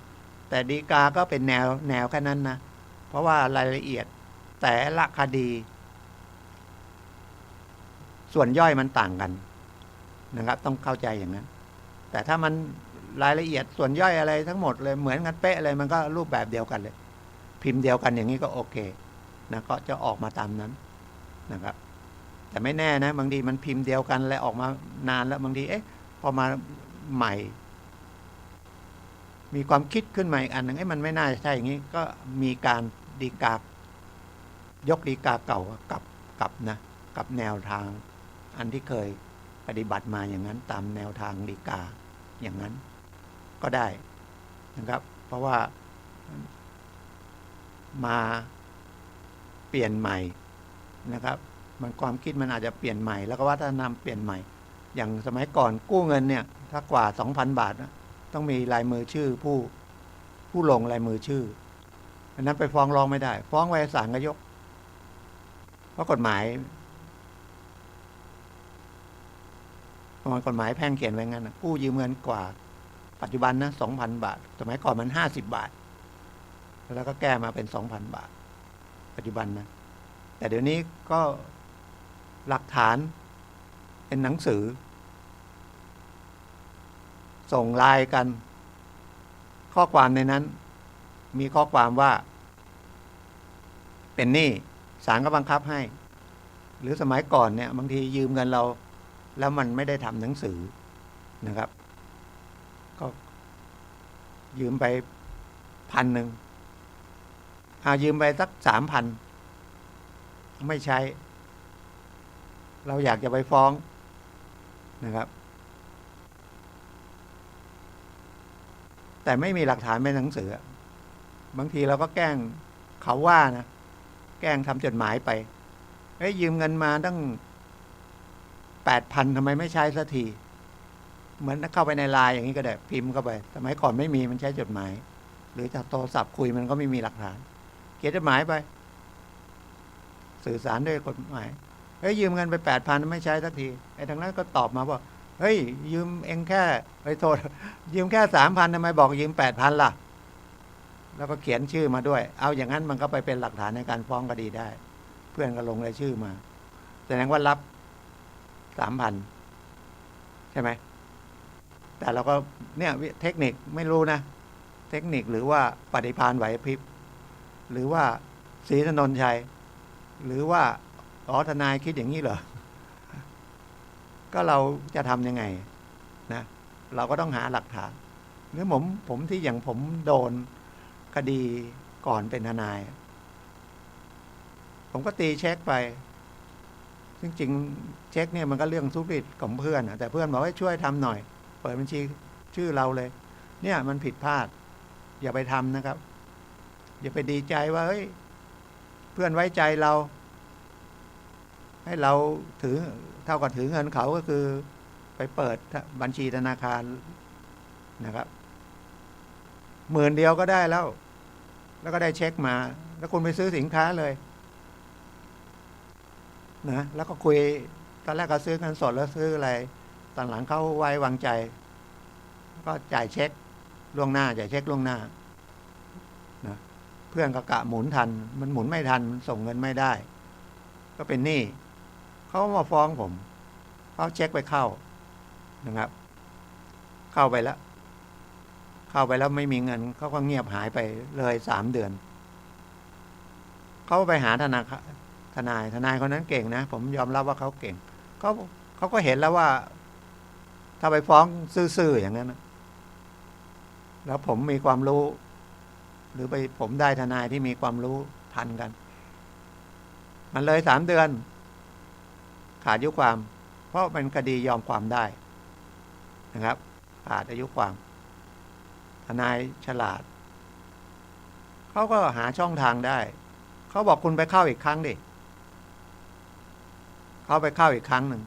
แต่ฎีกาก็เป็นแนวแค่นั้นนะเพราะว่ารายละเอียดแต่ละคดีส่วนย่อยมันต่างกันนะครับต้องเข้าใจอย่างนั้นแต่ถ้ามันรายละเอียดส่วนย่อยอะไรทั้งหมดเลยเหมือนกันเป๊ะเลยมันก็รูปแบบเดียวกันเลยพิมพ์เดียวกันอย่างนี้ก็โอเคนะก็จะออกมาตามนั้นนะครับแต่ไม่แน่นะบางทีมันพิมพ์เดียวกันแล้วออกมานานแล้วบางทีพอมาใหม่มีความคิดขึ้นมาอีกอันหนึ่งมันไม่น่าใช่อย่างนี้ก็มีการฎีกายกฎีกาเก่ากับนะกับแนวทางอันที่เคยปฏิบัติมาอย่างนั้นตามแนวทางฎีกาอย่างนั้นก็ได้นะครับเพราะว่ามาเปลี่ยนใหม่นะครับมันความคิดมันอาจจะเปลี่ยนใหม่แล้วก็วัฒนธรรมเปลี่ยนใหม่อย่างสมัยก่อนกู้เงินเนี่ยถ้ากว่า 2,000 บาทนะต้องมีลายมือชื่อผู้ลงลายมือชื่ออันนั้นไปฟ้องร้องไม่ได้ฟ้องไว้ศาลก็ยกเพราะกฎหมายแพ่งเขียนไว้งั้นนะกู้ยืมเงินกว่าปัจจุบันนะ 2,000 บาทสมัยก่อนมัน50 บาทแล้วก็แก้มาเป็น 2,000 บาทปัจจุบันนะแต่เดี๋ยวนี้ก็หลักฐานเป็นหนังสือส่งไลน์กันข้อความในนั้นมีข้อความว่าเป็นหนี้ศาลก็บังคับให้หรือสมัยก่อนเนี่ยบางทียืมเงินเราแล้วมันไม่ได้ทำหนังสือนะครับก็ยืมไป1,000ยืมไปสัก 3,000ไม่ใช้เราอยากจะไปฟ้องนะครับแต่ไม่มีหลักฐานเป็นหนังสือบางทีเราก็แกล้งเขาว่านะแกล้งทำจดหมายไปยืมเงินมาตั้ง 8,000ทำไมไม่ใช้สักทีเหมือนเข้าไปในไลน์อย่างนี้ก็ได้พิมพ์เข้าไปสมัยก่อนไม่มีมันใช้จดหมายหรือจากโทรศัพท์คุยมันก็ไม่มีหลักฐานเขียนจดหมายไปสื่อสารด้วยกฎหมายยืมเงินไป 8,000ไม่ใช้สักทีทางนั้นก็ตอบมาว่ายืมเองแค่โทษยืมแค่ 3,000ทำไมบอกยืม 8,000ล่ะแล้วก็เขียนชื่อมาด้วยเอาอย่างนั้นมันก็ไปเป็นหลักฐานในการฟ้องคดีได้เพื่อนก็ลงรายชื่อมาแสดงว่ารับ 3,000ใช่ไหมแต่เราก็เนี่ยเทคนิคไม่รู้นะ เทคนิคหรือว่าปฏิภาณไหวพริบหรือว่าศรีถนนชัยหรือว่าทนายคิดอย่างนี้เหรอก็เราจะทำยังไงนะเราก็ต้องหาหลักฐานหรือผมที่อย่างผมโดนคดีก่อนเป็นทนาย ผมก็ตีเช็คไปจริงๆเช็คเนี่ยมันก็เรื่องธุรกิจของเพื่อนแต่เพื่อนบอกให้ช่วยทำหน่อยเปิดบัญชีชื่อเราเลยเนี่ยมันผิดพลาดอย่าไปทำนะครับอย่าไปดีใจว่าเฮ้ยเพื่อนไว้ใจเราให้เราถือเท่ากับถือเงินเขาก็คือไปเปิดบัญชีธนาคารนะครับ10,000 เดียวก็ได้แล้วก็ได้เช็คมาแล้วคุณไปซื้อสินค้าเลยนะแล้วก็คุยตอนแรกก็ซื้อเงินสดแล้วซื้ออะไรตอนหลังเขาไว้วางใจก็จ่ายเช็คล่วงหน้าจ่ายเช็คล่วงหน้านะเพื่อนก็กะหมุนทันมันหมุนไม่ทันส่งเงินไม่ได้ก็เป็นหนี้เขามาฟ้องผมเขาเช็คไปเข้านะครับเข้าไปแล้วไม่มีเงินเขาก็เงียบหายไปเลย3 เดือนเขาไปหาทนายคนนั้นเก่งนะผมยอมรับว่าเขาเก่งเขาก็เห็นแล้วว่าถ้าไปฟ้องซื่อๆอย่างนั้นนะแล้วผมมีความรู้หรือผมได้ทนายที่มีความรู้ทันกันมันเลย3 เดือนขาดอายุความเพราะเป็นคดียอมความได้นะครับขาดอายุความทนายฉลาดเขาก็หาช่องทางได้เขาบอกคุณไปเข้าอีกครั้งดิเขาไปเข้าอีกครั้งหนึ่ง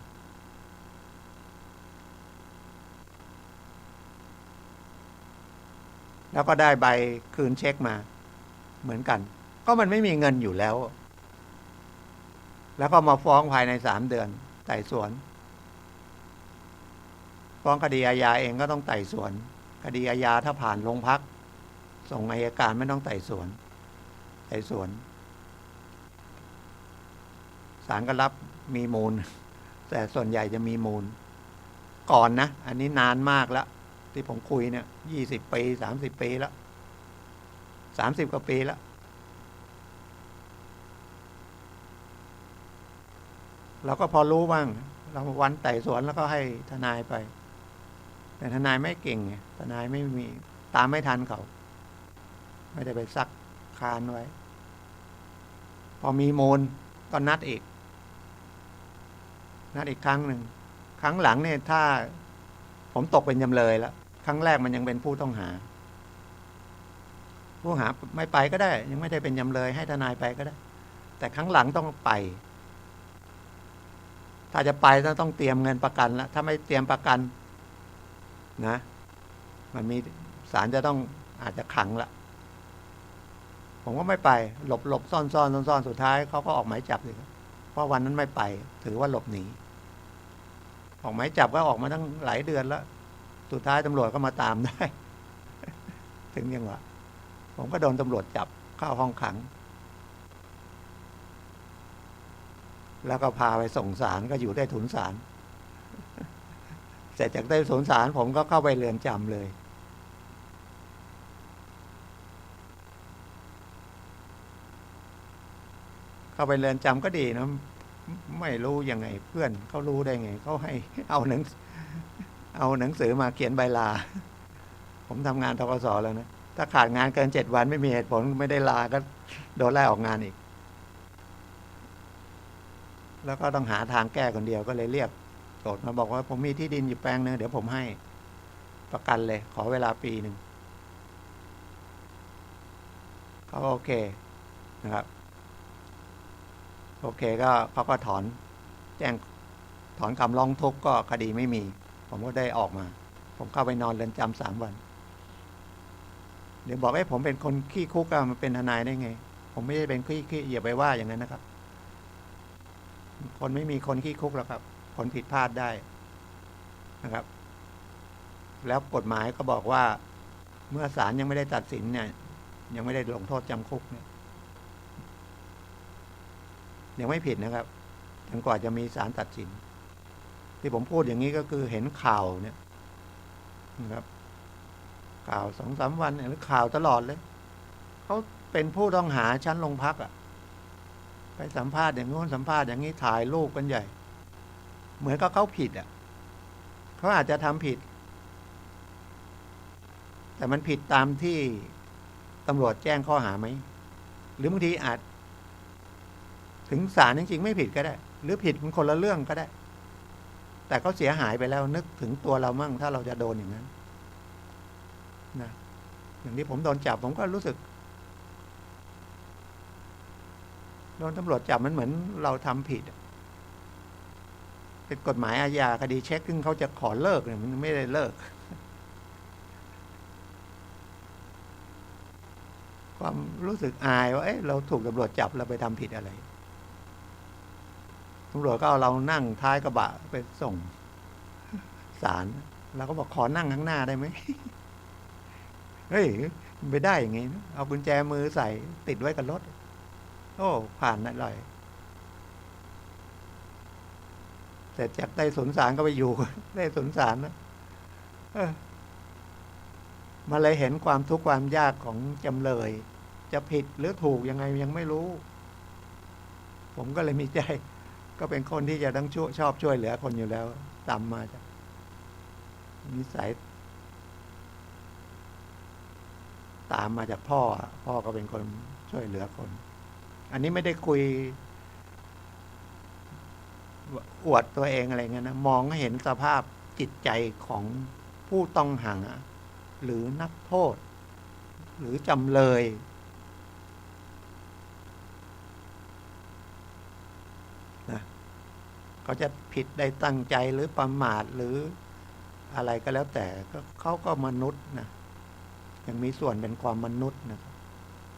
แล้วก็ได้ใบคืนเช็คมาเหมือนกันก็มันไม่มีเงินอยู่แล้วแล้วก็มาฟ้องภายใน3 เดือนไต่สวนฟ้องคดีอาญาเองก็ต้องไต่สวนคดีอาญาถ้าผ่านโรงพักส่งอัยการไม่ต้องไต่สวนศาลก็รับมีมูลแต่ส่วนใหญ่จะมีมูลก่อนนะอันนี้นานมากแล้วที่ผมคุยเนี่ย20 ปี30 ปีแล้ว30 กว่าปีแล้วเราก็พอรู้บ้างเราวันไต่สวนแล้วก็ให้ทนายไปแต่ทนายไม่เก่งไงทนายไม่มีตามไม่ทันเขาไม่ได้ไปซักคานไว้พอมีมูลก็นัดอีกครั้งหนึ่งครั้งหลังเนี่ยถ้าผมตกเป็นจำเลยแล้วครั้งแรกมันยังเป็นผู้ต้องหาไม่ไปก็ได้ยังไม่ได้เป็นจำเลยให้ทนายไปก็ได้แต่ครั้งหลังต้องไปถ้าจะไปต้องเตรียมเงินประกันแล้วถ้าไม่เตรียมประกันนะมันมีศาลจะต้องอาจจะขังละผมก็ไม่ไปหลบซ่อนสุดท้ายเขาก็ออกหมายจับเลยเพราะวันนั้นไม่ไปถือว่าหลบหนีออกหมายจับก็ออกมาตั้งหลายเดือนแล้วสุดท้ายตำรวจก็มาตามได้ ถึงยังวะผมก็โดนตำรวจจับเข้าห้องขังแล้วก็พาไปส่งศาลก็อยู่ได้ถุนศาลเสร็จจากได้ถุนศาลผมก็เข้าไปเรือนจำเลยเข้าไปเรือนจำก็ดีนะไม่รู้ยังไงเพื่อนเขารู้ได้ไงเขาให้เอาหนังสือมาเขียนใบลาผมทำงานธกส.แล้วนะถ้าขาดงานเกิน7 วันไม่มีเหตุผลไม่ได้ลาก็โดนไล่ออกงานอีกแล้วก็ต้องหาทางแก้คนเดียวก็เลยเรียกโจทย์มาบอกว่าผมมีที่ดินอยู่แปลงนึงเดี๋ยวผมให้ประกันเลยขอเวลาปีนึงเขาโอเคนะครับโอเคก็เขาก็ถอนคำร้องทุกข์ก็คดีไม่มีผมก็ได้ออกมาผมเข้าไปนอนเรือนจำ3 วันเดี๋ยวบอกให้ผมเป็นคนขี้คุกมันเป็นทนายได้ไงผมไม่ได้เป็นขี้อย่าไปว่าอย่างนั้นนะครับคนไม่มีคนขี้คุกหรอกครับคนผิดพลาดได้นะครับแล้วกฎหมายก็บอกว่าเมื่อศาลยังไม่ได้ตัดสินเนี่ยยังไม่ได้ลงโทษจำคุกเนี่ยยังไม่ผิดนะครับจนกว่าจะมีศาลตัดสินที่ผมพูดอย่างนี้ก็คือเห็นข่าวเนี่ยนะครับ ข่าว2-3 วันหรือข่าวตลอดเลยเขาเป็นผู้ต้องหาชั้นโรงพักอ่ะไปสัมภาษณ์อย่างโน้นสัมภาษณ์อย่างนี้ถ่ายรูปกันใหญ่ เหมือนกับเขาผิดอ่ะเขาอาจจะทำผิด แต่มันผิดตามที่ตำรวจแจ้งข้อหาไหมหรือบางทีอาจถึงศาลจริงๆไม่ผิดก็ได้ หรือผิดมันคนละเรื่องก็ได้ แต่เขาเสียหายไปแล้วนึกถึงตัวเรามั่งถ้าเราจะโดนอย่างนั้นนะอย่างที่ผมโดนจับผมก็รู้สึกโดนตำรวจจับมันเหมือนเราทำผิดเป็นกฎหมายอาญาคดีเช็คซึ่งเขาจะขอเลิกเนี่ยมันไม่ได้เลิกความรู้สึกอายว่าเอ๊ะเราถูกตำรวจจับเราไปทำผิดอะไรตำรวจก็เอาเรานั่งท้ายกระบะไปส่งศาลเราก็บอกขอนั่งข้างหน้าได้ไหมเฮ้ยไม่ได้อย่างงี้นะเอากุญแจมือใส่ติดไว้กับรถโอ้ผ่านนั่นเลยเสร็จจากใต้สนศาลก็ไปอยู่ใต้สนศาลนะมาเลยเห็นความทุกข์ความยากของจำเลยจะผิดหรือถูกยังไงยังไม่รู้ ผมก็เลยมีใจก็เป็นคนที่จะต้องชอบช่วยเหลือคนอยู่แล้วตามมาจากนิสัยตามมาจากพ่อพ่อก็เป็นคนช่วยเหลือคน อันนี้ไม่ได้คุยอวดตัวเองอะไรเงี้ยนะมองให้เห็นสภาพจิตใจของผู้ต้องหาหรือนักโทษ หรือจำเลยนะเขาจะผิดได้ตั้งใจหรือประมาทหรืออะไรก็แล้วแต่เขาก็มนุษย์นะยังมีส่วนเป็นความมนุษย์นะครับ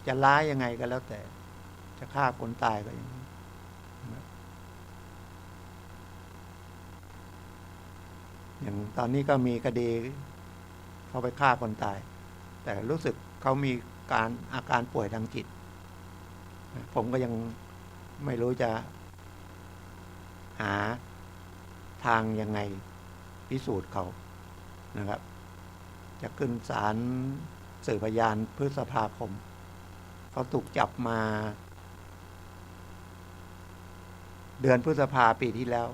จะร้ายยังไงก็แล้วแต่จะฆ่าคนตายก็อย่างนี้อย่างตอนนี้ก็มีคดีเขาไปฆ่าคนตายแต่รู้สึกเขามีอาการป่วยทางจิตผมก็ยังไม่รู้จะหาทางยังไงพิสูจน์เขานะครับจะขึ้นศาลสืบพยานพฤษภาคมเขาถูกจับมาเดือนพฤษภาปีที่แล้ว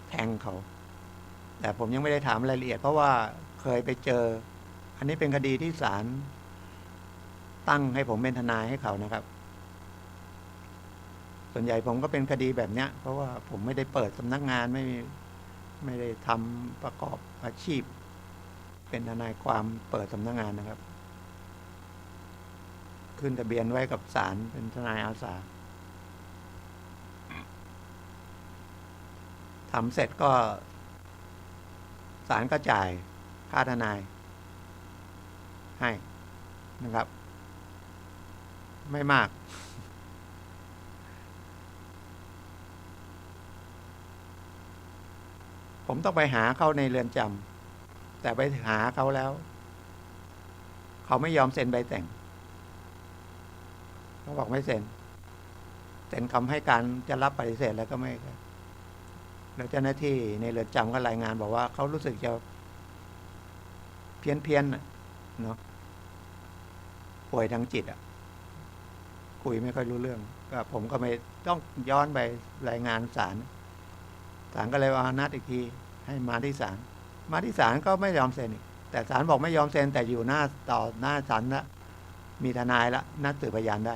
แทงเขาแต่ผมยังไม่ได้ถามรายละเอียดเพราะว่าเคยไปเจออันนี้เป็นคดีที่ศาลตั้งให้ผมเป็นทนายให้เขานะครับส่วนใหญ่ผมก็เป็นคดีแบบนี้เพราะว่าผมไม่ได้เปิดสำนักงานไม่ได้ทำประกอบอาชีพเป็นทนายความเปิดสำนักงานนะครับขึ้นทะเบียนไว้กับศาลเป็นทนายอาสาทำเสร็จก็ศาลก็จ่ายค่าทนายให้นะครับไม่มากผมต้องไปหาเขาในเรือนจำแต่ไปหาเขาแล้วเขาไม่ยอมเซ็นใบแต่งเขาบอกไม่เซ็นคำให้การจะรับปฏิเสธแล้วก็ไม่แล้วเจ้าหน้าที่ในเรือนจำก็รายงานบอกว่าเขารู้สึกจะเพี้ยนเนาะป่วยทางจิตคุยไม่ค่อยรู้เรื่องก็ผมก็ไม่ต้องย้อนไปรายงานศาลก็เลยว่านัดอีกทีให้มาที่ศาลก็ไม่ยอมเซ็นอีกแต่ศาลบอกไม่ยอมเซ็นแต่อยู่หน้าศาลละมีทนายละนัดสืบพยานได้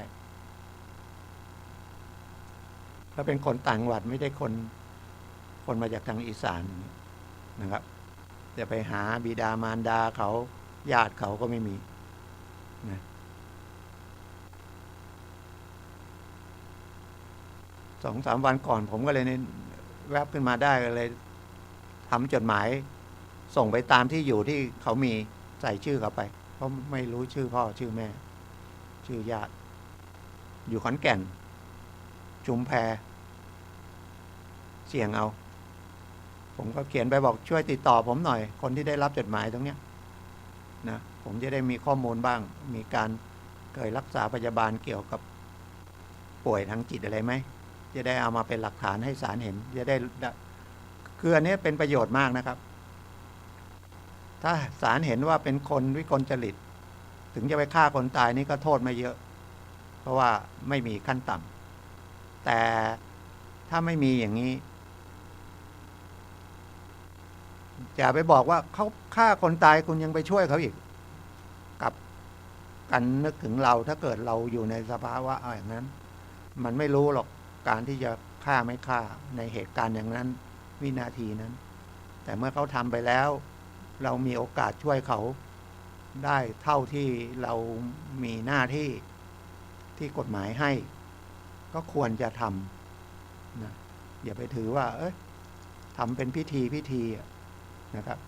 ก็เป็นคนต่างจังหวัดไม่ได้คนมาจากทางอีสานนะครับจะไปหาบิดามารดาเขาญาติเขาก็ไม่มีนะ2-3 วันก่อนผมก็เลยแวบขึ้นมาได้ก็เลยทำจดหมายส่งไปตามที่อยู่ที่เขามีใส่ชื่อเขาไปเพราะไม่รู้ชื่อพ่อชื่อแม่ชื่อญาติอยู่ขอนแก่นชุมแพเสี่ยงเอาผมก็เขียนไปบอกช่วยติดต่อผมหน่อยคนที่ได้รับจดหมายตรงเนี้ยนะผมจะได้มีข้อมูลบ้างมีการเคยรักษาพยาบาลเกี่ยวกับป่วยทางจิตอะไรไหมจะได้เอามาเป็นหลักฐานให้ศาลเห็นจะได้คืออันนี้เป็นประโยชน์มากนะครับ ถ้าศาลเห็นว่าเป็นคนวิกลจริตถึงจะไปฆ่าคนตายนี่ก็โทษไม่เยอะเพราะว่าไม่มีขั้นต่ำแต่ถ้าไม่มีอย่างนี้อย่าไปบอกว่าเขาฆ่าคนตายคุณยังไปช่วยเขาอีกกับกันนึกถึงเราถ้าเกิดเราอยู่ในสภาวะอย่างนั้นมันไม่รู้หรอกการที่จะฆ่าไม่ฆ่าในเหตุการณ์อย่างนั้นวินาทีนั้น แต่เมื่อเขาทำไปแล้วเรามีโอกาสช่วยเขาได้เท่าที่เรามีหน้าที่ที่กฎหมายให้ก็ควรจะทำนะอย่าไปถือว่าทำเป็นพิธีนะครับ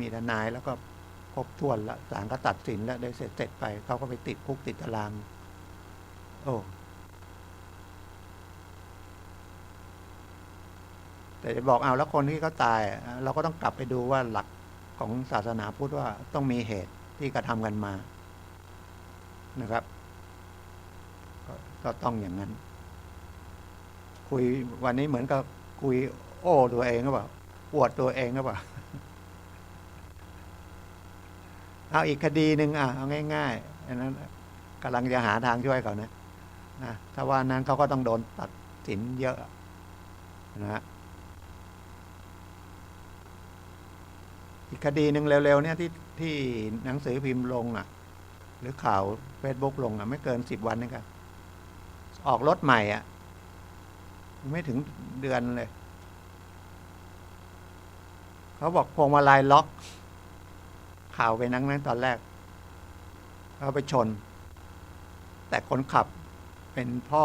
มีทนายแล้วก็ครบถ้วนละศาลก็ตัดสินแล้วได้เสร็จไปเขาก็ไปติดคุกติดตารางโอ้แต่จะบอกเอาแล้วคนที่เขาตายเราก็ต้องกลับไปดูว่าหลักของศาสนาพุทธว่าต้องมีเหตุที่กระทำกันมานะครับก็ต้องอย่างนั้นคุยวันนี้เหมือนกับคุยโอ้ตัวเองก็เปล่าอวดตัวเองก็เปล่าเอาอีกคดีหนึ่งเอาง่ายๆอันนั้นกำลังจะหาทางช่วยเขานะถ้าว่านั้นเขาก็ต้องโดนตัดสินเยอะนะฮะอีกคดีหนึ่งเร็วๆเนี่ยที่หนังสือพิมพ์ลงหรือข่าว Facebook ลงไม่เกิน10 วันนะครับออกรถใหม่ไม่ถึงเดือนเลยเขาบอกพวงมาลัยล็อกข่าวไปนั้นตอนแรกเขาไปชนแต่คนขับเป็นพ่อ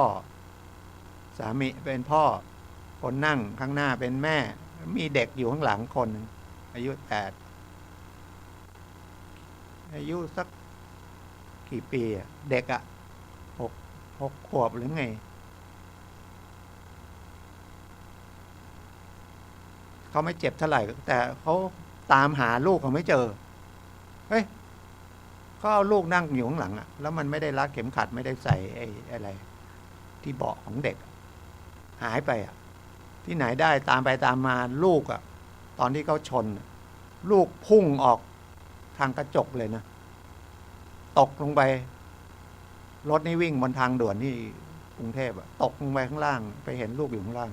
สามีเป็นพ่อคนนั่งข้างหน้าเป็นแม่มีเด็กอยู่ข้างหลังคนอายุอายุสักกี่ปีเด็ก6 ขวบหรือไงเขาไม่เจ็บเท่าไหร่แต่เขาตามหาลูกเขาไม่เจอเขาเอาลูกนั่งอยู่ข้างหลังแล้วมันไม่ได้รัดเข็มขัดไม่ได้ใส่อะไรที่เบาะของเด็กหายไปที่ไหนได้ตามไปตามมาลูกตอนที่เขาชนลูกพุ่งออกทางกระจกเลยนะตกลงไปรถนี่วิ่งบนทางด่วนที่กรุงเทพตกลงไปข้างล่างไปเห็นลูกอยู่ข้างล่าง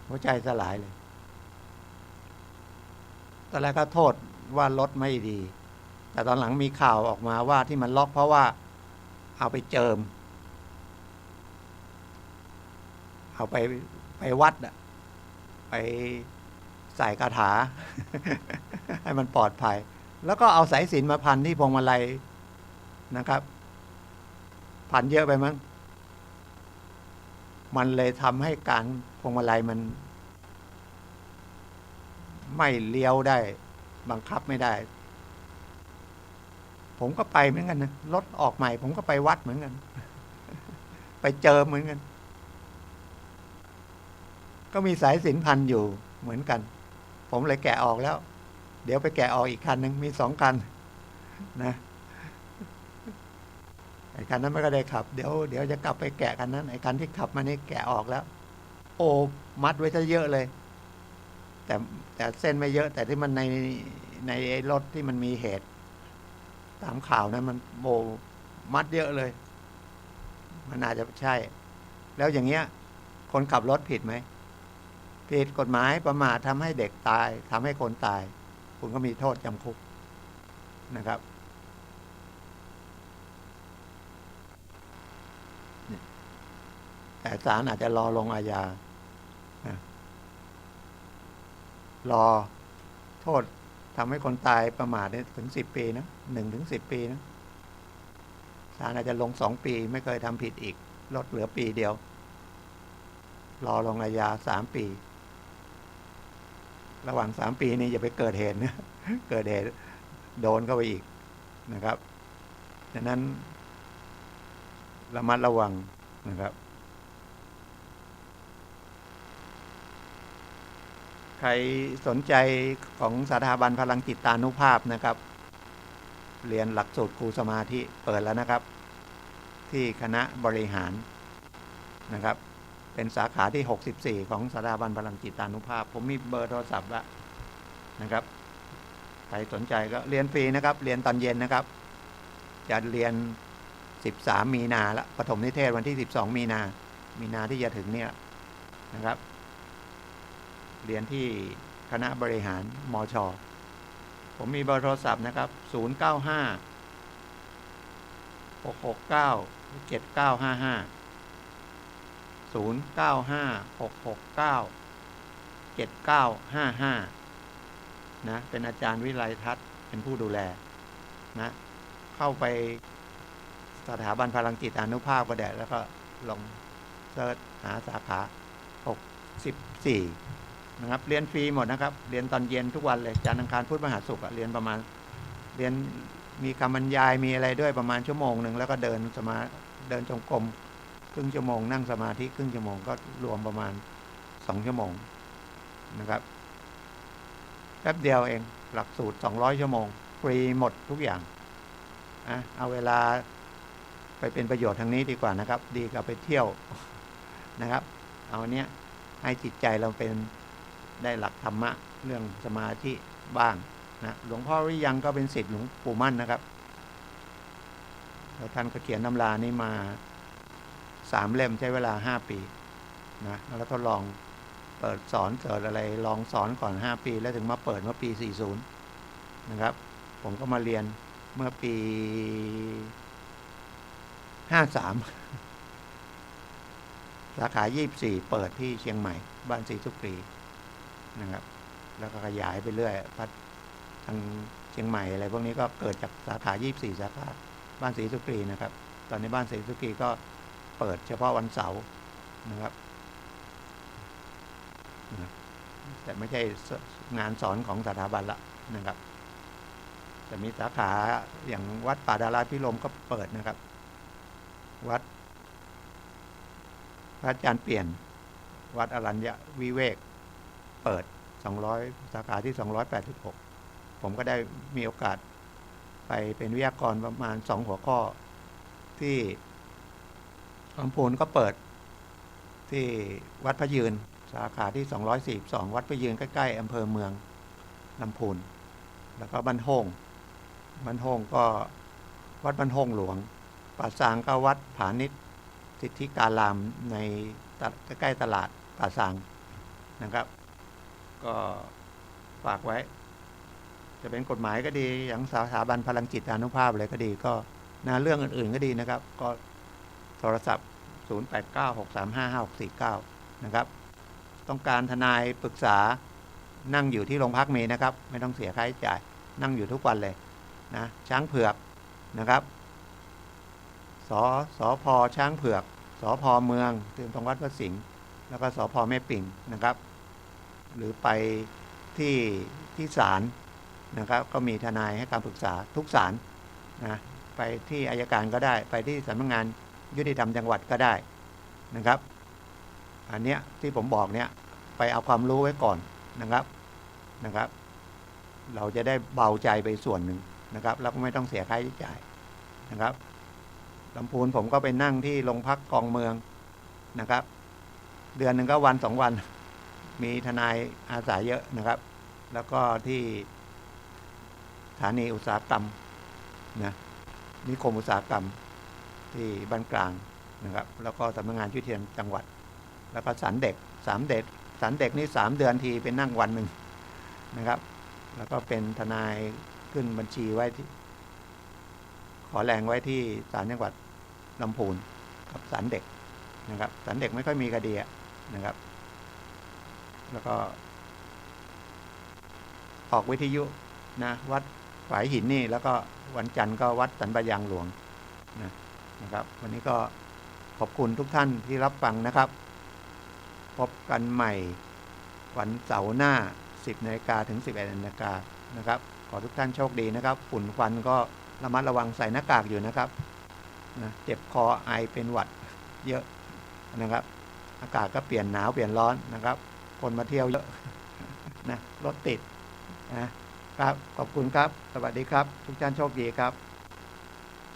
หัวใจสลายเลยตอนแรกก็โทษว่ารถไม่ดีแต่ตอนหลังมีข่าวออกมาว่าที่มันล็อกเพราะว่าเอาไปเจิมเอาไปวัดไปใส่คาถา ให้มันปลอดภัยแล้วก็เอาสายสิญจน์มาพันที่พวงมาลัยนะครับพันเยอะไปมั้งมันเลยทำให้การพวงมาลัยมันไม่เลี้ยวได้บังคับไม่ได้ผมก็ไปเหมือนกันนะรถออกใหม่ผมก็ไปวัดเหมือนกัน ไปเจอเหมือนกันก็มีสายสิญจน์พันอยู่เหมือนกันผมเลยแกะออกแล้วเดี๋ยวไปแกะออกอีกคันนึงมี2 คันนะไอ้คันนั้นไม่ก็ได้ขับเดี๋ยวจะกลับไปแกะคันนั้นไอ้คันที่ขับมานี่แกะออกแล้วโอ้มัดไว้ซะเยอะเลยแต่เส้นไม่เยอะแต่ที่มันในรถที่มันมีเหตุตามข่าวนั้นมันโบมัดเยอะเลยมันอาจจะใช่แล้วอย่างเงี้ยคนขับรถผิดไหมผิดกฎหมายประมาททำให้เด็กตายทำให้คนตายคุณก็มีโทษจำคุกนะครับแต่ศาลอาจจะรอลงอาญารอโทษทำให้คนตายประมาทถึง10 ปีนะ1 ถึง 10 ปีนะศาลอาจจะลง2 ปีไม่เคยทำผิดอีกลดเหลือปีเดียวรอลงอาญา3 ปีระหว่าง3 ปีนี้อย่าไปเกิดเหตุนะเกิดเหตุโดนเข้าไปอีกนะครับดังนั้นระมัดระวังนะครับใครสนใจของสถาบันพลังจิตตานุภาพนะครับเรียนหลักสูตรครูสมาธิเปิดแล้วนะครับที่คณะบริหารนะครับเป็นสาขาที่64ของสถาบันพลังจิตตานุภาพผมมีเบอร์โทรศัพท์แล้วนะครับ ใครสนใจก็เรียนฟรีนะครับ เรียนตอนเย็นนะครับจะเรียน13 มีนาละปฐมนิเทศวันที่12 มีนาที่จะถึงเนี่ยนะครับเรียนที่คณะบริหารมช.ผมมีเบอร์โทรศัพท์นะครับ095 669 7955 095 669 7955นะเป็นอาจารย์วิไลทัศน์เป็นผู้ดูแลนะเข้าไปสถาบันพลังจิตอานุภาพก็ได้แล้วก็ลองเสิร์ชหาสาขา64นะครับเรียนฟรีหมดนะครับเรียนตอนเย็นทุกวันเลยจันทร์อังคารพุธพฤหัสศุกร์เรียนประมาณเรียนมีคำบรรยายมีอะไรด้วยประมาณชั่วโมงหนึ่งแล้วก็เดินจงกรมครึ่งชั่วโมงนั่งสมาธิครึ่งชั่วโมงก็รวมประมาณ2 ชั่วโมงนะครับแป๊บเดียวเองหลักสูตร200 ชั่วโมงฟรีหมดทุกอย่างเอาเวลาไปเป็นประโยชน์ทางนี้ดีกว่านะครับดีกว่าไปเที่ยวนะครับเอาเนี้ยให้จิตใจเราเป็นได้หลักธรรมะเรื่องสมาธิบ้างนะหลวงพ่อวิยังก็เป็นศิษย์หลวงปู่มั่นนะครับแล้วท่านก็เขียนตำรานี้มา3 เล่มใช้เวลา5 ปีนะแล้วก็ลองเปิดสอนเกิดอะไรลองสอนก่อน5 ปีแล้วถึงมาเปิดเมื่อปี40นะครับผมก็มาเรียนเมื่อปี53สาขา24เปิดที่เชียงใหม่บ้านศรีสุกรีนะครับแล้วก็ขยายไปเรื่อยทางเชียงใหม่อะไรพวกนี้ก็เกิดจากสาขา24สาขาบ้านศรีสุกรีนะครับตอนนี้บ้านศรีสุกรีก็เปิดเฉพาะวันเสาร์นะครับแต่ไม่ใช่งานสอนของสถาบันละนะครับจะมีสาขาอย่างวัดป่าดาราพิรมก็เปิดนะครับวัดพระอาจารย์เปลี่ยนวัดอรัญญวิเวกเปิด200สาขาที่286ผมก็ได้มีโอกาสไปเป็นวิทยากรประมาณ2 หัวข้อที่ลำพูนก็เปิดที่วัดพระยืนสาขาที่242วัดพระยืนใกล้ๆอำเภอเมืองลำพูนแล้วก็บ้านโฮ่งก็วัดบ้านโฮ่งหลวงป่าซางก็วัดผานิชสิทธิการามในใกล้ๆตลาดป่าซางนะครับก็ฝากไว้จะเป็นกฎหมายก็ดีอย่างสถาบันพลังจิตอานุภาพอะไรก็ดีก็นะเรื่องอื่นๆก็ดีนะครับก็โทรศัพท์0896355649นะครับต้องการทนายปรึกษานั่งอยู่ที่โรงพักมีนะครับไม่ต้องเสียค่าใช้จ่ายนั่งอยู่ทุกวันเลยนะช้างเผือกนะครับสพช้างเผือกสพเมืองตรงวัดพระสิงห์แล้วก็สพแม่ปิ่งนะครับหรือไปที่ศาลนะครับก็มีทนายให้การปรึกษาทุกศาลนะไปที่อัยการก็ได้ไปที่สำนักงานยุติธรรมจังหวัดก็ได้นะครับอันเนี้ยที่ผมบอกเนี้ยไปเอาความรู้ไว้ก่อนนะครับเราจะได้เบาใจไปส่วนหนึ่งนะครับแล้วก็ไม่ต้องเสียค่าใช้จ่ายนะครับลำพูนผมก็ไปนั่งที่โรงพักกองเมืองนะครับเดือนหนึ่งก็วัน2 วันมีทนายอาสาเยอะนะครับแล้วก็ที่สถานีอุตสาหกรรมนะนิคมอุตสาหกรรมที่บ้านกลางนะครับแล้วก็สำนักงานยุติธรรมจังหวัดแล้วก็ศาลเด็กศาลเด็กนี่3 เดือนทีเป็นนั่งวันหนึ่งนะครับแล้วก็เป็นทนายขึ้นบัญชีไว้ที่ขอแรงไว้ที่ศาลจังหวัดลำพูนกับศาลเด็กนะครับศาลเด็กไม่ค่อยมีคดีนะครับแล้วก็ออกวิทยุนะวัดฝายหินนี่แล้วก็วันจันทร์ก็วัดสันปะยางหลวงนะครับวันนี้ก็ขอบคุณทุกท่านที่รับฟังนะครับพบกันใหม่วันเสาร์หน้า 10 นาฬิกาถึง 11 นาฬิกานะครับขอทุกท่านโชคดีนะครับฝุ่นควันก็ระมัดระวังใส่หน้ากากอยู่นะครับนะเจ็บคอไอเป็นหวัดเยอะนะครับอากาศก็เปลี่ยนหนาวเปลี่ยนร้อนนะครับคนมาเที่ยวเยอะนะรถติดนะครับขอบคุณครับสวัสดีครับทุกท่านโชคดีครับ